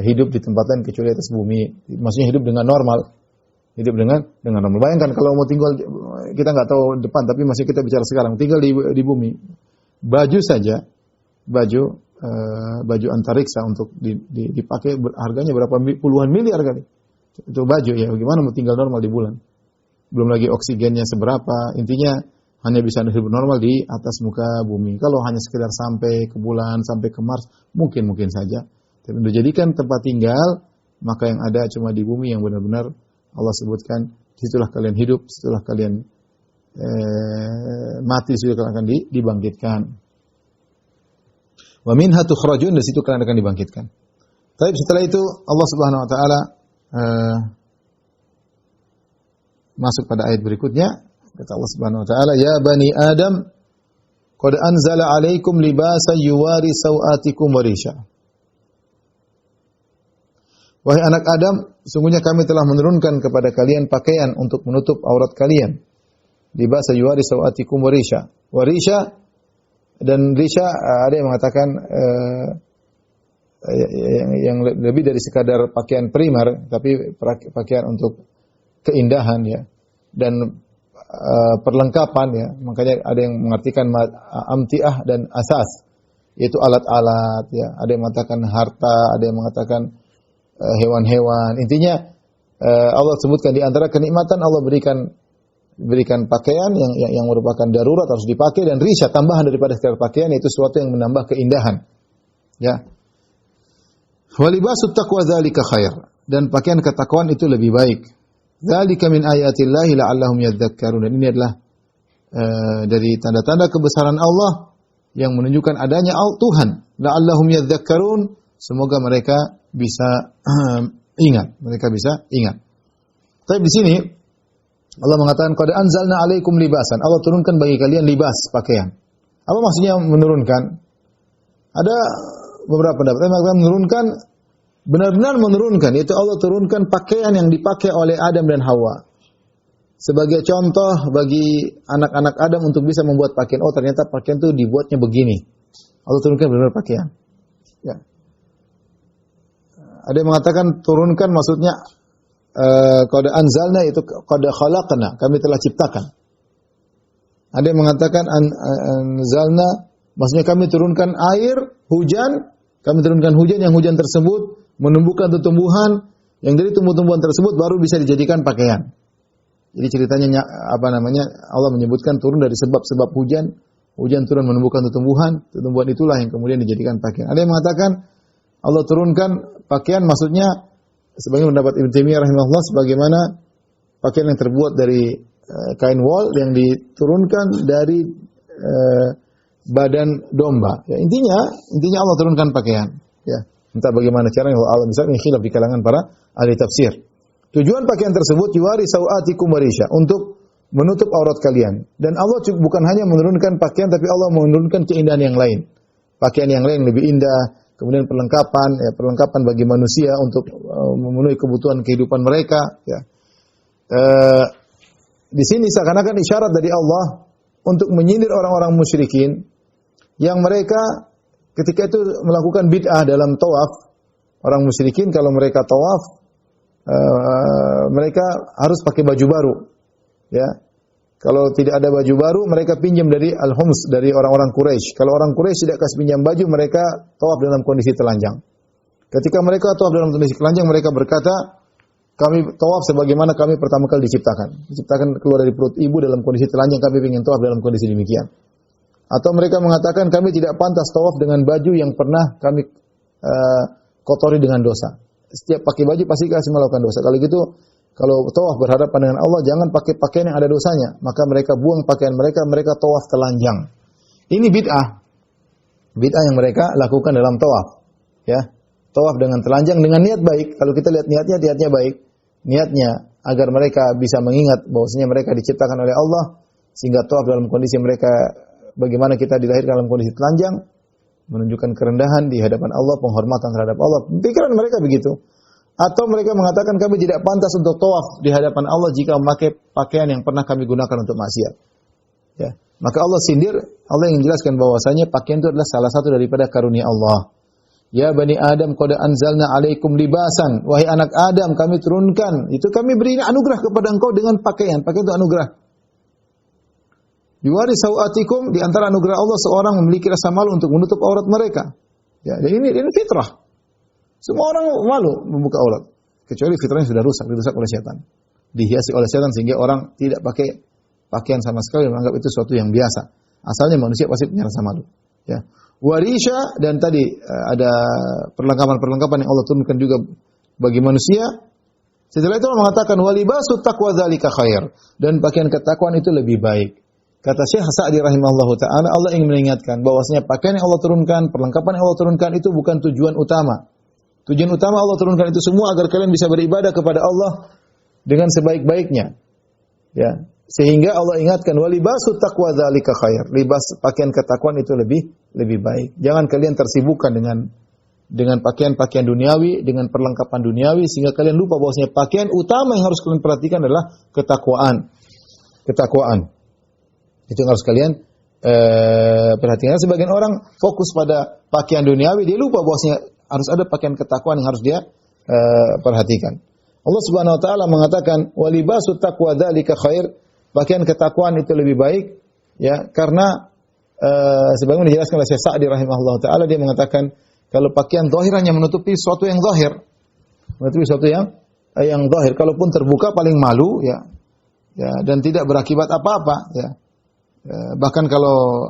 [SPEAKER 1] hidup di tempat lain kecuali atas bumi. Maksudnya hidup dengan normal. Hidup dengan normal. Bayangkan kalau mau tinggal, kita nggak tahu depan, tapi masih kita bicara sekarang, tinggal di bumi. Baju saja, baju antariksa untuk dipakai harganya berapa puluhan miliar kali. Itu baju, ya. Bagaimana mau tinggal normal di bulan? Belum lagi oksigennya seberapa. Intinya hanya bisa hidup normal di atas muka bumi. Kalau hanya sekedar sampai ke bulan, sampai ke Mars, mungkin saja. Tapi untuk jadikan tempat tinggal, maka yang ada cuma di bumi yang benar-benar Allah sebutkan, situlah kalian hidup, situlah kalian mati sudah akan dibangkitkan. Wa minha tukhrajun, dari situ kalian akan dibangkitkan. Tapi setelah itu Allah Subhanahu wa taala masuk pada ayat berikutnya, kata Allah Subhanahu wa taala, "Ya bani Adam, qad anzala 'alaikum libasan yuwari sawatikum wa risha." Wahai anak Adam, sungguhnya kami telah menurunkan kepada kalian pakaian untuk menutup aurat kalian. Libasa yuwari sawatikum wa risha. Wa risha dan risha ada yang mengatakan yang lebih dari sekadar pakaian primer, tapi pakaian untuk keindahan ya, dan perlengkapan ya. Makanya ada yang mengartikan amtiah dan asas, yaitu alat-alat ya. Ada yang mengatakan harta, ada yang mengatakan hewan-hewan. Intinya Allah sebutkan di antara kenikmatan Allah berikan pakaian yang merupakan darurat harus dipakai, dan risha tambahan daripada sekadar pakaian, yaitu sesuatu yang menambah keindahan. Ya. Wa libasut taqwa dzalika khair, dan pakaian ketakwaan itu lebih baik. Dzalika min ayatillahi la'allahum yadhakkarun, dan ini adalah dari tanda-tanda kebesaran Allah yang menunjukkan adanya Tuhan. La'allahum yadhakkarun, semoga mereka bisa ingat, Tapi di sini Allah mengatakan qad anzalna 'alaikum libasan. Allah turunkan bagi kalian libas, pakaian. Apa maksudnya menurunkan? Ada beberapa pendapat yang mengatakan menurunkan, benar-benar menurunkan, yaitu Allah turunkan pakaian yang dipakai oleh Adam dan Hawa. Sebagai contoh bagi anak-anak Adam untuk bisa membuat pakaian. Oh, ternyata pakaian itu dibuatnya begini. Allah turunkan benar-benar pakaian. Ya. Ada yang mengatakan turunkan maksudnya qad anzalna itu qad khalaqna, kami telah ciptakan. Ada yang mengatakan anzalna maksudnya kami turunkan air, hujan, kami turunkan hujan, yang hujan tersebut menumbuhkan tumbuhan, yang dari tumbuh-tumbuhan tersebut baru bisa dijadikan pakaian. Jadi ceritanya Allah menyebutkan turun dari sebab-sebab hujan turun menumbuhkan tumbuhan itulah yang kemudian dijadikan pakaian. Ada yang mengatakan Allah turunkan pakaian maksudnya sebagaimana pendapat Ibnu Taimiyah rahimahullah, sebagaimana pakaian yang terbuat dari kain wol yang diturunkan dari badan domba. Ya, intinya Allah turunkan pakaian. Ya, entah bagaimana caranya Allah bisa khilaf di kalangan para ahli tafsir. Tujuan pakaian tersebut yuwari sawatikum warisha, untuk menutup aurat kalian. Dan Allah bukan hanya menurunkan pakaian, tapi Allah menurunkan keindahan yang lain. Pakaian yang lain lebih indah, kemudian perlengkapan bagi manusia untuk memenuhi kebutuhan kehidupan mereka. Ya. Di sini seakan-akan isyarat dari Allah untuk menyindir orang-orang musyrikin yang mereka ketika itu melakukan bid'ah dalam tawaf. Orang musyrikin kalau mereka tawaf, mereka harus pakai baju baru. Ya. Kalau tidak ada baju baru, mereka pinjam dari al-hums, dari orang-orang Quraisy. Kalau orang Quraisy tidak kasih pinjam baju, mereka tawaf dalam kondisi telanjang. Ketika mereka tawaf dalam kondisi telanjang, mereka berkata, kami tawaf sebagaimana kami pertama kali diciptakan. Diciptakan keluar dari perut ibu dalam kondisi telanjang, kami ingin tawaf dalam kondisi demikian. Atau mereka mengatakan, kami tidak pantas tawaf dengan baju yang pernah kami kotori dengan dosa. Setiap pakai baju pasti kasih melakukan dosa. Kalau gitu, kalau tawaf berhadapan dengan Allah, jangan pakai pakaian yang ada dosanya. Maka mereka buang pakaian mereka tawaf telanjang. Ini bid'ah. Bid'ah yang mereka lakukan dalam tawaf. Ya, tawaf dengan telanjang dengan niat baik. Kalau kita lihat niatnya baik. Niatnya agar mereka bisa mengingat bahwasanya mereka diciptakan oleh Allah, sehingga tawaf dalam kondisi mereka bagaimana kita dilahirkan dalam kondisi telanjang, menunjukkan kerendahan di hadapan Allah, penghormatan terhadap Allah. Pikiran mereka begitu. Atau mereka mengatakan kami tidak pantas untuk tawaf di hadapan Allah jika memakai pakaian yang pernah kami gunakan untuk maksiat. Ya. Maka Allah sindir, Allah yang menjelaskan bahwasanya pakaian itu adalah salah satu daripada karunia Allah. Ya bani Adam qad anzalna 'alaikum libasan. Wahai anak Adam, kami turunkan, itu kami beri anugerah kepada engkau dengan pakaian. Pakaian itu anugerah. Yuwari sawatikum, di antara anugerah Allah seorang memiliki rasa malu untuk menutup aurat mereka. Ya, dan ini fitrah. Semua orang malu membuka aurat, kecuali fitrahnya sudah dirusak oleh setan. Dihiasi oleh setan sehingga orang tidak pakai pakaian sama sekali, menganggap itu sesuatu yang biasa. Asalnya manusia pasti punya rasa malu. Ya. Warisha, dan tadi ada perlengkapan-perlengkapan yang Allah turunkan juga bagi manusia. Setelah itu Allah mengatakan walibasut taqwa dzalika khair, dan pakaian ketakwaan itu lebih baik. Kata Syekh Sa'di rahimahullahu taala, Allah ingin mengingatkan bahwasanya pakaian yang Allah turunkan, perlengkapan yang Allah turunkan itu bukan tujuan utama. Tujuan utama Allah turunkan itu semua agar kalian bisa beribadah kepada Allah dengan sebaik-baiknya. Ya, sehingga Allah ingatkan walibasut taqwa dzalika khair. Libas pakaian ketakwaan itu lebih baik. Jangan kalian tersibukkan dengan pakaian-pakaian duniawi, dengan perlengkapan duniawi sehingga kalian lupa bahwasanya pakaian utama yang harus kalian perhatikan adalah ketakwaan. Ketakwaan. Itu yang harus kalian perhatikan. Sebagian orang fokus pada pakaian duniawi, dia lupa bahwasanya harus ada pakaian ketakwaan yang harus dia perhatikan. Allah Subhanahu wa taala mengatakan walibasut taqwa dzalika khair. Pakaian ketakwaan itu lebih baik, ya, karena sebagaimana dijelaskan oleh Syekh Sa'di rahimahullah taala, dia mengatakan kalau pakaian zahir hanya menutupi sesuatu yang zahir. Menutupi sesuatu yang zahir. Kalaupun terbuka paling malu, ya. Ya, dan tidak berakibat apa-apa, ya. Bahkan kalau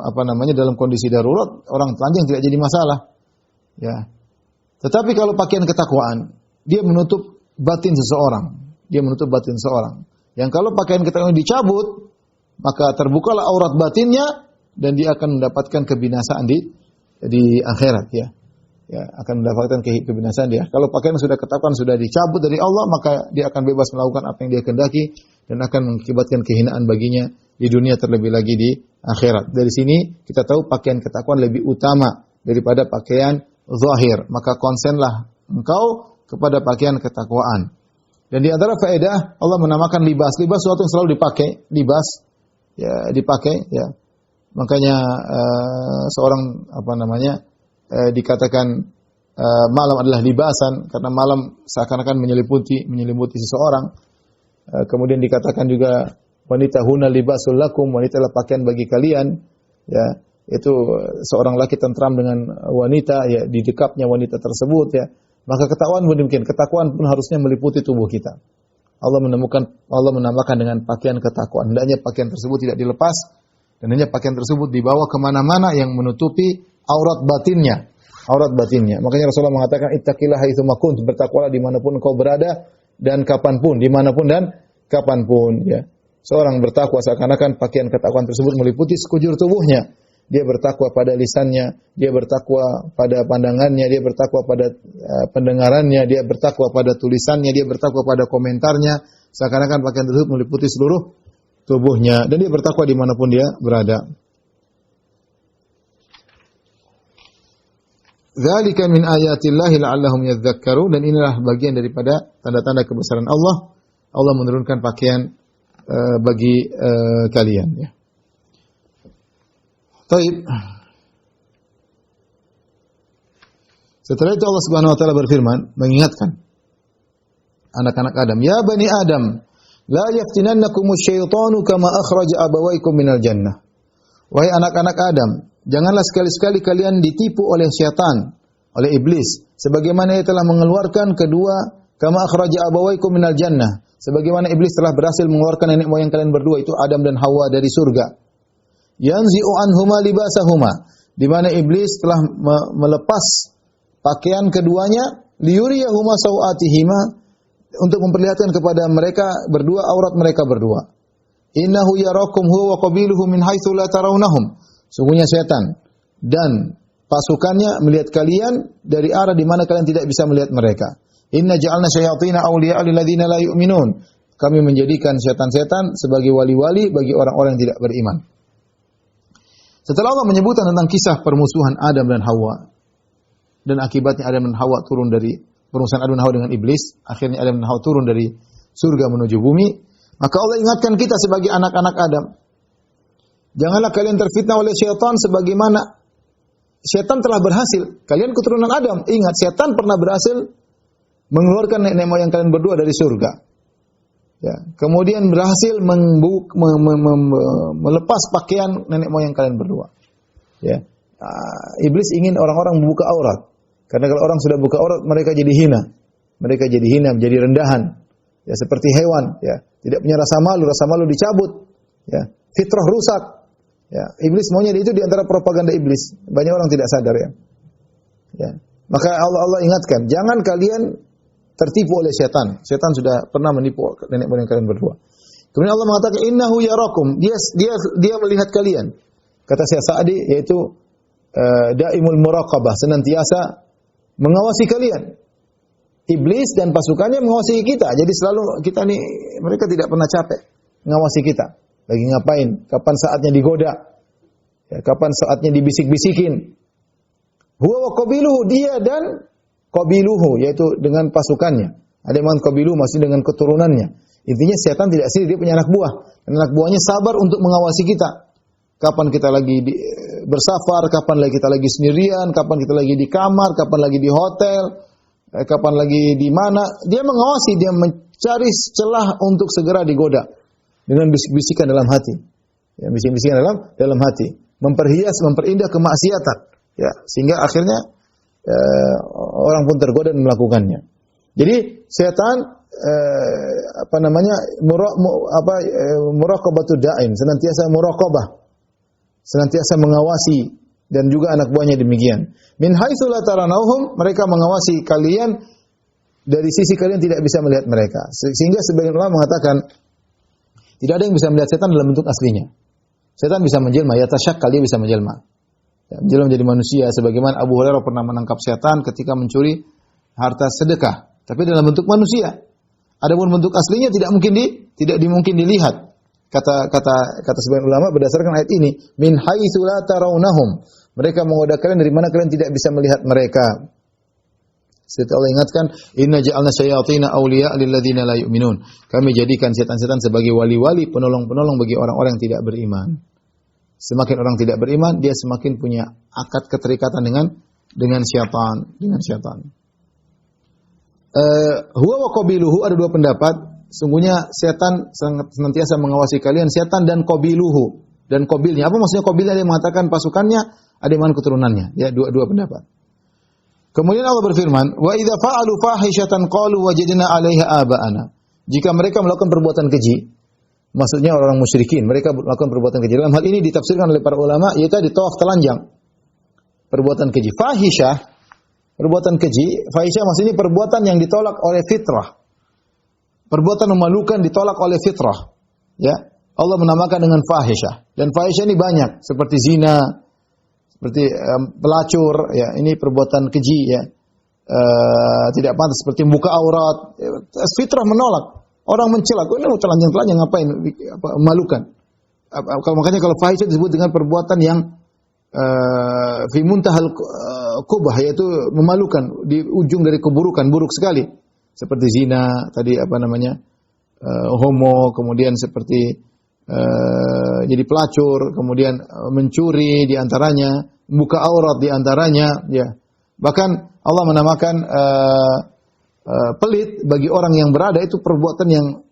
[SPEAKER 1] dalam kondisi darurat, orang telanjang tidak jadi masalah. Ya. Tetapi kalau pakaian ketakwaan, dia menutup batin seseorang. Dia menutup batin seseorang. Yang kalau pakaian ketakwaan dicabut, maka terbukalah aurat batinnya dan dia akan mendapatkan kebinasaan di akhirat, ya. Ya, akan mendapatkan kebinasaan dia. Kalau pakaian sudah ketakwaan sudah dicabut dari Allah, maka dia akan bebas melakukan apa yang dia kehendaki dan akan mengakibatkan kehinaan baginya di dunia terlebih lagi di akhirat. Dari sini kita tahu pakaian ketakwaan lebih utama daripada pakaian zahir. Maka konsenlah engkau kepada pakaian ketakwaan. Dan di antara faedah Allah menamakan libas sesuatu yang selalu dipakai, libas ya dipakai, ya. Makanya seorang dikatakan malam adalah libasan karena malam seakan-akan menyelimuti seseorang. Kemudian dikatakan juga wanita huna libasul lakum, wanita adalah pakaian bagi kalian, ya. Itu seorang laki tentram dengan wanita, ya, di dekapnya wanita tersebut, ya. Maka ketakwaan pun demikian, ketakwaan pun harusnya meliputi tubuh kita. Allah menamakan dengan pakaian ketakwaan. Hendaknya pakaian tersebut tidak dilepas dan hanya pakaian tersebut dibawa kemana-mana yang menutupi aurat batinnya. Makanya Rasulullah mengatakan ittaqillah haitsu ma kunt, bertakwalah dimanapun engkau berada dan kapanpun, dimanapun dan kapanpun, ya. Seorang bertakwa seakan-akan pakaian ketakwaan tersebut meliputi sekujur tubuhnya. Dia bertakwa pada lisannya, dia bertakwa pada pandangannya, dia bertakwa pada pendengarannya, dia bertakwa pada tulisannya, dia bertakwa pada komentarnya. Seakan-akan pakaian tersebut meliputi seluruh tubuhnya dan dia bertakwa dimanapun dia berada. Dzalika min ayatillahi la'allahum yadhakkarun, dan inilah bagian daripada tanda-tanda kebesaran Allah. Allah menurunkan pakaian bagi kalian, ya. Baik. Setelah itu Allah Subhanahu wa taala berfirman mengingatkan anak-anak Adam, "Ya bani Adam, la yaftinannakumus syaitanu kama akhraja abawaykum minal jannah." Wahai anak-anak Adam, janganlah sekali-sekali kalian ditipu oleh syaitan, oleh iblis, sebagaimana ia telah mengeluarkan kama akhraja abawaykum minal jannah, sebagaimana iblis telah berhasil mengeluarkan nenek moyang kalian berdua, itu Adam dan Hawa, dari surga. Yanzi'u anhuma libasahuma, di mana iblis telah melepas pakaian keduanya, liyuriyahuma sawatihima, untuk memperlihatkan kepada mereka berdua aurat mereka berdua. Innahu yarakum huwa wa qabiluhu min haitsu la tarawnahum. Sungguhnya setan dan pasukannya melihat kalian dari arah di mana kalian tidak bisa melihat mereka. Inna ja'alna syayatina awliya'a lil ladzina la yu'minun. Kami menjadikan setan-setan sebagai wali-wali bagi orang-orang yang tidak beriman. Setelah Allah menyebutkan tentang kisah permusuhan Adam dan Hawa dan akibatnya Adam dan Hawa turun dari permusuhan Adam dan Hawa dengan iblis, akhirnya Adam dan Hawa turun dari surga menuju bumi, maka Allah ingatkan kita sebagai anak-anak Adam, janganlah kalian terfitnah oleh syaitan sebagaimana syaitan telah berhasil. Kalian keturunan Adam, ingat syaitan pernah berhasil mengeluarkan nenek moyang kalian berdua dari surga. Ya, kemudian berhasil melepas pakaian nenek moyang kalian berdua. Ya, iblis ingin orang-orang membuka aurat, karena kalau orang sudah buka aurat mereka jadi hina, menjadi rendahan. Ya, seperti hewan. Ya, tidak punya rasa malu dicabut. Ya, fitrah rusak. Ya, iblis maunya itu di antara propaganda iblis. Banyak orang tidak sadar, ya. Ya, maka Allah ingatkan, jangan kalian tertipu oleh setan. Setan sudah pernah menipu nenek moyang kalian berdua. Kemudian Allah mengatakan innahu yarakum, dia melihat kalian. Kata Syekh Sa'di yaitu daimul muraqabah, senantiasa mengawasi kalian. Iblis dan pasukannya mengawasi kita. Jadi selalu kita nih, mereka tidak pernah capek mengawasi kita. Lagi ngapain? Kapan saatnya digoda? Ya, kapan saatnya dibisik-bisikin? Huwa wa qabiluhu, dia dan qabiluhu, yaitu dengan pasukannya. Ada yang qabiluhu maksudnya dengan keturunannya. Intinya setan tidak sendiri, dia punya anak buah. Dan anak buahnya sabar untuk mengawasi kita. Kapan kita lagi bersafar, kapan lagi kita lagi sendirian, kapan kita lagi di kamar, kapan lagi di hotel, kapan lagi di mana. Dia mengawasi, dia mencari celah untuk segera digoda. Dengan bisik-bisikan dalam hati. Ya, bisik-bisikan dalam hati. Memperhias, memperindah kemaksiatan. Ya, sehingga akhirnya orang pun tergoda dan melakukannya. Jadi setan muraqabatud da'in, senantiasa muraqabah, senantiasa mengawasi, dan juga anak buahnya demikian. Min haitsu la taranauhum, mereka mengawasi kalian dari sisi kalian tidak bisa melihat mereka. Sehingga sebagian ulama mengatakan tidak ada yang bisa melihat setan dalam bentuk aslinya. Setan bisa menjelma, ya tasyakkal, dia bisa menjelma. Ya, menjelma menjadi manusia, sebagaimana Abu Hurairah pernah menangkap setan ketika mencuri harta sedekah, tapi dalam bentuk manusia. Adapun bentuk aslinya tidak mungkin dilihat. Kata sebagian ulama berdasarkan ayat ini, min haitsu la tarawnahum. Mereka menggoda kalian dari mana kalian tidak bisa melihat mereka. Seperti Allah ingatkan, inna ja'alna syayatina awliya lil ladzina la yu'minun. Kami jadikan setan-setan sebagai wali-wali, penolong-penolong bagi orang-orang yang tidak beriman. Semakin orang tidak beriman, dia semakin punya akad keterikatan dengan syaitan. Huwa wa qabiluhu, ada dua pendapat. Sungguhnya setan senantiasa mengawasi kalian, setan dan qabiluhu, dan qabilnya. Apa maksudnya qabilnya? Ada yang mengatakan pasukannya, ada yang mengatakan keturunannya. Ya, dua pendapat. Kemudian Allah berfirman, wa idza fa'alu fahishatan qalu wajadna 'alaiha aba'ana. Jika mereka melakukan perbuatan keji, maksudnya orang musyrikin, mereka melakukan perbuatan keji. Dalam hal ini ditafsirkan oleh para ulama, yaitu di tawaf telanjang. Perbuatan keji. Fahisyah, perbuatan keji, fahisyah maksudnya perbuatan yang ditolak oleh fitrah. Perbuatan memalukan ditolak oleh fitrah. Ya, Allah menamakan dengan fahisyah. Dan fahisyah ini banyak, seperti zina, seperti pelacur, ya, ini perbuatan keji, ya. Tidak pantas, seperti membuka aurat. Fitrah menolak. Orang mencela, ini mau telanjang-telanjang ngapain? Memalukan. Makanya kalau fahisyah disebut dengan perbuatan yang fi muntahal qubah, yaitu memalukan, di ujung dari keburukan, buruk sekali. Seperti zina, tadi homo, kemudian seperti jadi pelacur, kemudian mencuri di antaranya, membuka aurat di antaranya, ya. Bahkan Allah menamakan pelit bagi orang yang berada itu perbuatan yang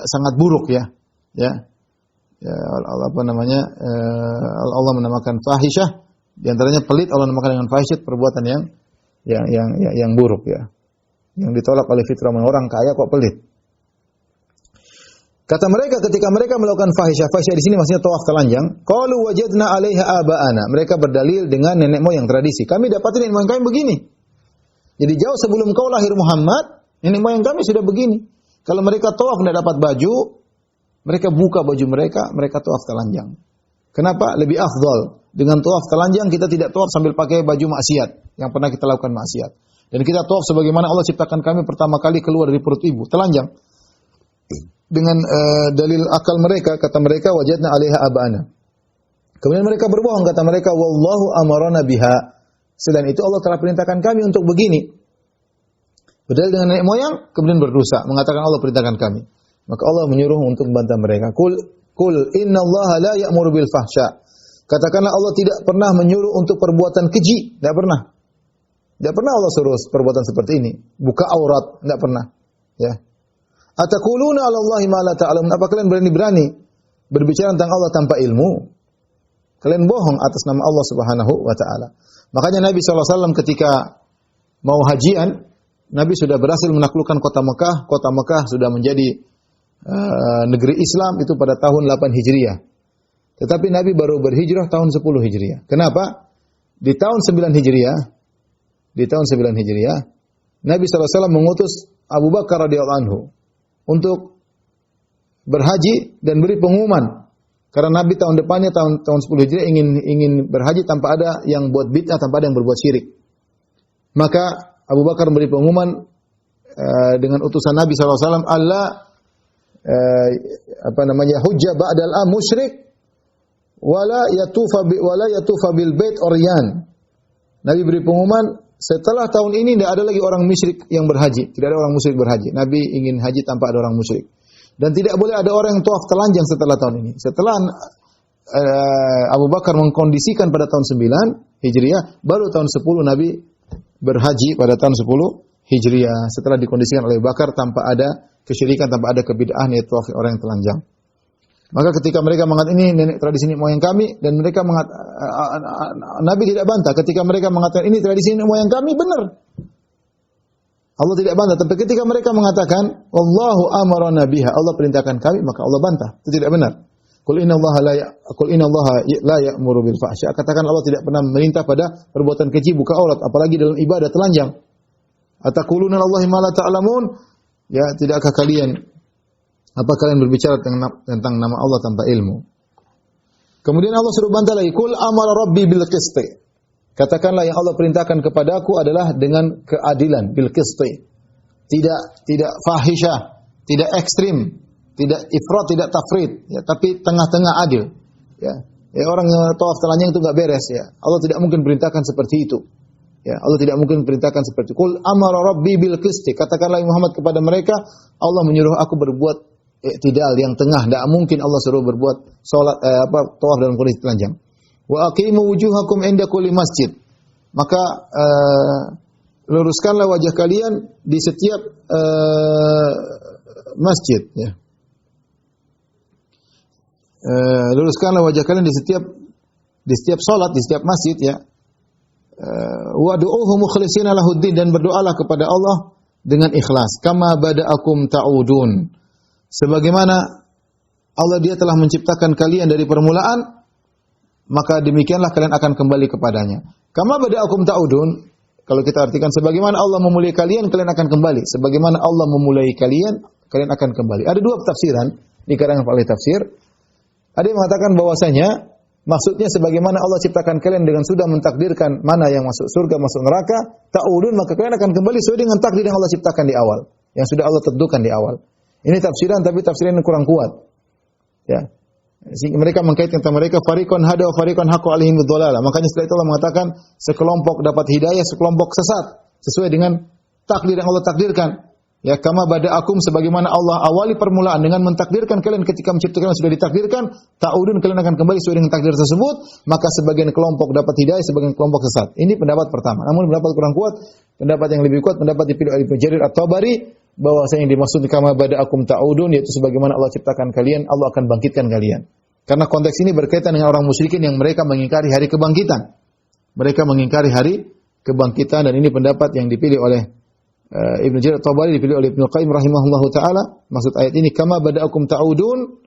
[SPEAKER 1] sangat buruk, ya. Ya. Ya, Allah menamakan fahisyah, di antaranya pelit, Allah menamakan dengan fahisyah, perbuatan yang buruk, ya. Yang ditolak oleh fitrah, orang kaya kok pelit. Kata mereka ketika mereka melakukan fahisyah di sini maksudnya tawaf telanjang, qalu wajadna 'alaiha aba'ana. Mereka berdalil dengan nenek moyang tradisi. Kami dapatin nenek moyang kami begini. Jadi jauh sebelum kau lahir Muhammad, nenek moyang kami sudah begini. Kalau mereka tawaf tidak dapat baju, mereka buka baju mereka tawaf telanjang. Kenapa? Lebih afdal. Dengan tawaf telanjang kita tidak tawaf sambil pakai baju maksiat yang pernah kita lakukan maksiat. Dan kita tawaf sebagaimana Allah ciptakan kami pertama kali keluar dari perut ibu, telanjang. Dengan dalil akal mereka, kata mereka wajadna 'alaiha aba'ana. Kemudian mereka berbohong, kata mereka wallahu amarana biha. Selain itu Allah telah perintahkan kami untuk begini. Berdalil dengan nenek moyang, kemudian berdosa, mengatakan Allah perintahkan kami. Maka Allah menyuruh untuk membantah mereka. Kul innallaha la ya'muru bil fahsya. Katakanlah Allah tidak pernah menyuruh untuk perbuatan keji, tidak pernah. Tidak pernah Allah suruh perbuatan seperti ini. Buka aurat, tidak pernah. Ya. Ataquluna 'ala Allahi ma la ta'lamun. Apa kalian berani-berani berbicara tentang Allah tanpa ilmu? Kalian bohong atas nama Allah Subhanahu wa taala. Makanya Nabi SAW ketika mau hajian, Nabi sudah berhasil menaklukkan kota Mekah. Kota Mekah sudah menjadi negeri Islam itu pada tahun 8 Hijriah. Tetapi Nabi baru berhijrah tahun 10 Hijriah. Kenapa? Di tahun 9 Hijriah, Nabi SAW mengutus Abu Bakar radhiyallahu anhu untuk berhaji dan beri pengumuman. Karena Nabi tahun depannya tahun 10 Hijriah ingin berhaji tanpa ada yang buat bid'ah, tanpa ada yang berbuat syirik. Maka Abu Bakar memberi pengumuman dengan utusan Nabi SAW, Allah hujjah ba'dal musyrik wala yatufa bil bait oryan. Nabi beri pengumuman, setelah tahun ini tidak ada lagi orang musyrik yang berhaji, tidak ada orang musyrik berhaji. Nabi ingin haji tanpa ada orang musyrik. Dan tidak boleh ada orang yang tawaf telanjang setelah tahun ini. Setelah Abu Bakar mengkondisikan pada tahun 9 Hijriah, baru tahun 10 Nabi berhaji pada tahun 10 Hijriah. Setelah dikondisikan oleh Abu Bakar tanpa ada kesyirikan, tanpa ada kebid'ahan, yaitu tawaf orang yang telanjang. Maka ketika mereka mengatakan ini nenek tradisi nenek moyang kami, dan mereka Nabi tidak bantah. Ketika mereka mengatakan ini tradisi nenek moyang kami, benar. Allah tidak bantah. Tapi ketika mereka mengatakan Allahu amarana biha, Allah perintahkan kami, maka Allah bantah. Itu tidak benar. Qul inna Allaha la ya'muru bil fahsya. Katakan Allah tidak pernah memerintah pada perbuatan keji, buka aurat, apalagi dalam ibadah telanjang. Ataquluna Allahi ma la ta'lamun? Ya, tidakkah kalian berbicara tentang nama Allah tanpa ilmu? Kemudian Allah suruh bantah lagi, Qul amara rabbi bil qisti. Katakanlah yang Allah perintahkan kepadaku adalah dengan keadilan, bil qisti. Tidak fahisyah, tidak ekstrim, tidak ifrat, tidak tafrid, ya, tapi tengah-tengah adil. Ya, orang yang tawaf telanjang itu enggak beres, ya. Allah tidak mungkin perintahkan seperti itu. Ya, Allah tidak mungkin perintahkan seperti itu. Qul amara rabbi bil qisti. Katakanlah Muhammad kepada mereka, Allah menyuruh aku berbuat i'tidal, yang tengah. Tidak mungkin Allah suruh berbuat salat tawaf dalam kondisi telanjang. Wa aqimu wujuhakum inda kulli masjid. Maka luruskanlah wajah kalian di setiap masjid, ya. Luruskanlah wajah kalian di setiap salat, di setiap masjid, ya. Wa du'uhu mukhlishina lahuddin, dan berdoalah kepada Allah dengan ikhlas. Kama bada'akum ta'udun. Sebagaimana Allah dia telah menciptakan kalian dari permulaan, maka demikianlah kalian akan kembali kepadanya. Kama bada'akum ta'udun, kalau kita artikan sebagaimana Allah memulai kalian, kalian akan kembali. Sebagaimana Allah memulai kalian, kalian akan kembali. Ada dua tafsiran di kalangan ahli tafsir. Ada yang mengatakan bahwasanya maksudnya sebagaimana Allah ciptakan kalian dengan sudah mentakdirkan mana yang masuk surga, masuk neraka, ta'udun, maka kalian akan kembali sesuai dengan takdir yang Allah ciptakan di awal, yang sudah Allah tentukan di awal. Ini tafsiran, tapi tafsiran yang kurang kuat. Ya. Sehingga mereka mengkaitkan tentang mereka fariqon hada wa fariqon haqqo alaihim dhalalah. Makanya setelah itu Allah mengatakan sekelompok dapat hidayah, sekelompok sesat sesuai dengan takdir yang Allah takdirkan. Ya, kama bada'akum, sebagaimana Allah awali permulaan dengan mentakdirkan kalian ketika menciptakan sudah ditakdirkan, ta'udun, kalian akan kembali sesuai dengan takdir tersebut, maka sebagian kelompok dapat hidayah, sebagian kelompok sesat. Ini pendapat pertama. Namun pendapat kurang kuat, pendapat yang lebih kuat, pendapat dipilih oleh Ibnu Jarir At-Tabari, bahwasanya yang dimaksud kama bada'akum ta'udun yaitu sebagaimana Allah ciptakan kalian, Allah akan bangkitkan kalian. Karena konteks ini berkaitan dengan orang musyrikin yang mereka mengingkari hari kebangkitan. Mereka mengingkari hari kebangkitan, dan ini pendapat yang dipilih oleh Ibnu Jarir At-Tabari, dipilih oleh Ibnu Qayyim rahimahullahu taala. Maksud ayat ini kama bada'akum ta'udun,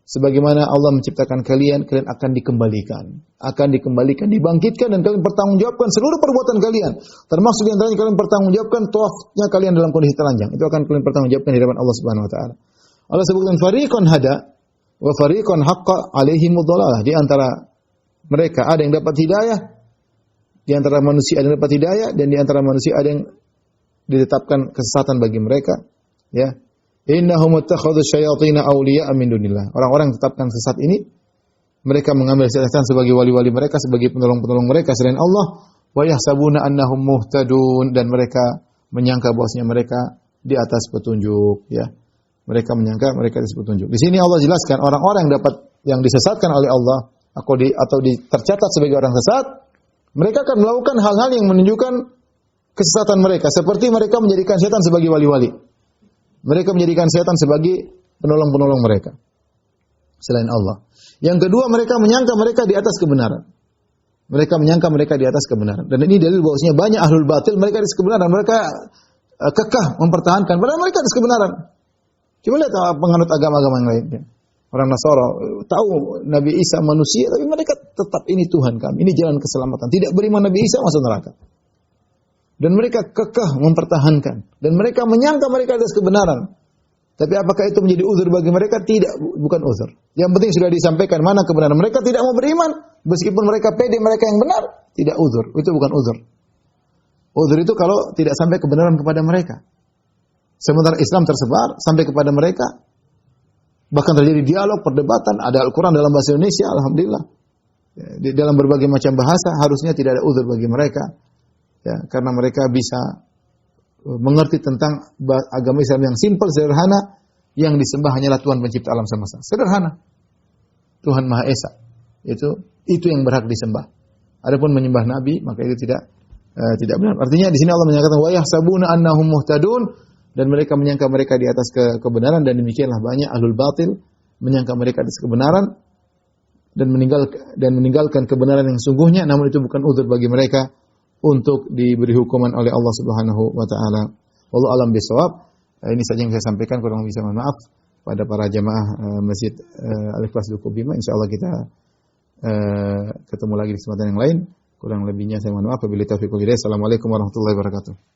[SPEAKER 1] sebagaimana Allah menciptakan kalian, kalian akan dikembalikan, dibangkitkan, dan kalian bertanggungjawabkan seluruh perbuatan kalian. Termasuk di antaranya kalian bertanggungjawabkan tawafnya kalian dalam kondisi telanjang. Itu akan kalian pertanggungjawabkan di hadapan Allah Subhanahu wa taala. Allah sebutkan fariqon hada wa fariqon haqqa alaihimud dhalalah. Di antara mereka ada yang dapat hidayah, di antara manusia ada yang dapat hidayah, dan di antara manusia ada yang ditetapkan kesesatan bagi mereka, ya. Innahum ittakhadhu syayatina awliya'a min dunillah. Orang-orang yang tetapkan sesat ini, mereka mengambil setan sebagai wali-wali mereka, sebagai penolong-penolong mereka selain Allah, wa yahsabuna annahum muhtadun, dan mereka menyangka bahwasanya mereka di atas petunjuk, ya. Mereka menyangka mereka di atas petunjuk. Di sini Allah jelaskan orang-orang yang disesatkan oleh Allah atau tercatat sebagai orang sesat, mereka akan melakukan hal-hal yang menunjukkan kesesatan mereka, seperti mereka menjadikan setan sebagai wali-wali. Mereka menjadikan setan sebagai penolong-penolong mereka selain Allah. Yang kedua, mereka menyangka mereka di atas kebenaran. Mereka menyangka mereka di atas kebenaran. Dan ini dalil bahwasanya banyak ahlul batil mereka di atas kebenaran, mereka kekeh mempertahankan padahal mereka di atas kebenaran. Coba lihat penganut agama-agama yang lainnya. Orang Nasara tahu Nabi Isa manusia, tapi mereka tetap ini Tuhan kami, ini jalan keselamatan. Tidak beriman Nabi Isa masuk neraka. dan mereka kekeh mempertahankan dan mereka menyangka mereka atas kebenaran. Tapi apakah itu menjadi uzur bagi mereka? Tidak, bukan uzur. Yang penting sudah disampaikan mana kebenaran. Mereka tidak mau beriman meskipun mereka pede mereka yang benar, tidak uzur. Itu bukan uzur. Uzur itu kalau tidak sampai kebenaran kepada mereka. Sementara Islam tersebar sampai kepada mereka, bahkan terjadi dialog, perdebatan, ada Al-Quran dalam bahasa Indonesia, alhamdulillah. Di dalam berbagai macam bahasa, harusnya tidak ada uzur bagi mereka. Ya, karena mereka bisa mengerti tentang agama Islam yang simpel, sederhana, yang disembah hanyalah Tuhan pencipta alam semesta. Sederhana. Tuhan Maha Esa. Itu yang berhak disembah. Adapun menyembah nabi, maka itu tidak benar. Artinya di sini Allah menyatakan wa yahsabuna annahum muhtadun, dan mereka menyangka mereka di atas kebenaran, dan demikianlah banyak ahlul batil menyangka mereka di atas kebenaran dan meninggalkan kebenaran yang sungguhnya, namun itu bukan uzur bagi mereka untuk diberi hukuman oleh Allah Subhanahu wa taala. Wallahu alam bisawab. Ini saja yang saya sampaikan, kurang lebih saya mohon maaf pada para jamaah Masjid Al-Ikhlas Duku Bima. Insyaallah kita ketemu lagi di kesempatan yang lain. Kurang lebihnya saya mohon maaf. Wabillahi taufiq wal hidayah. Assalamualaikum warahmatullahi wabarakatuh.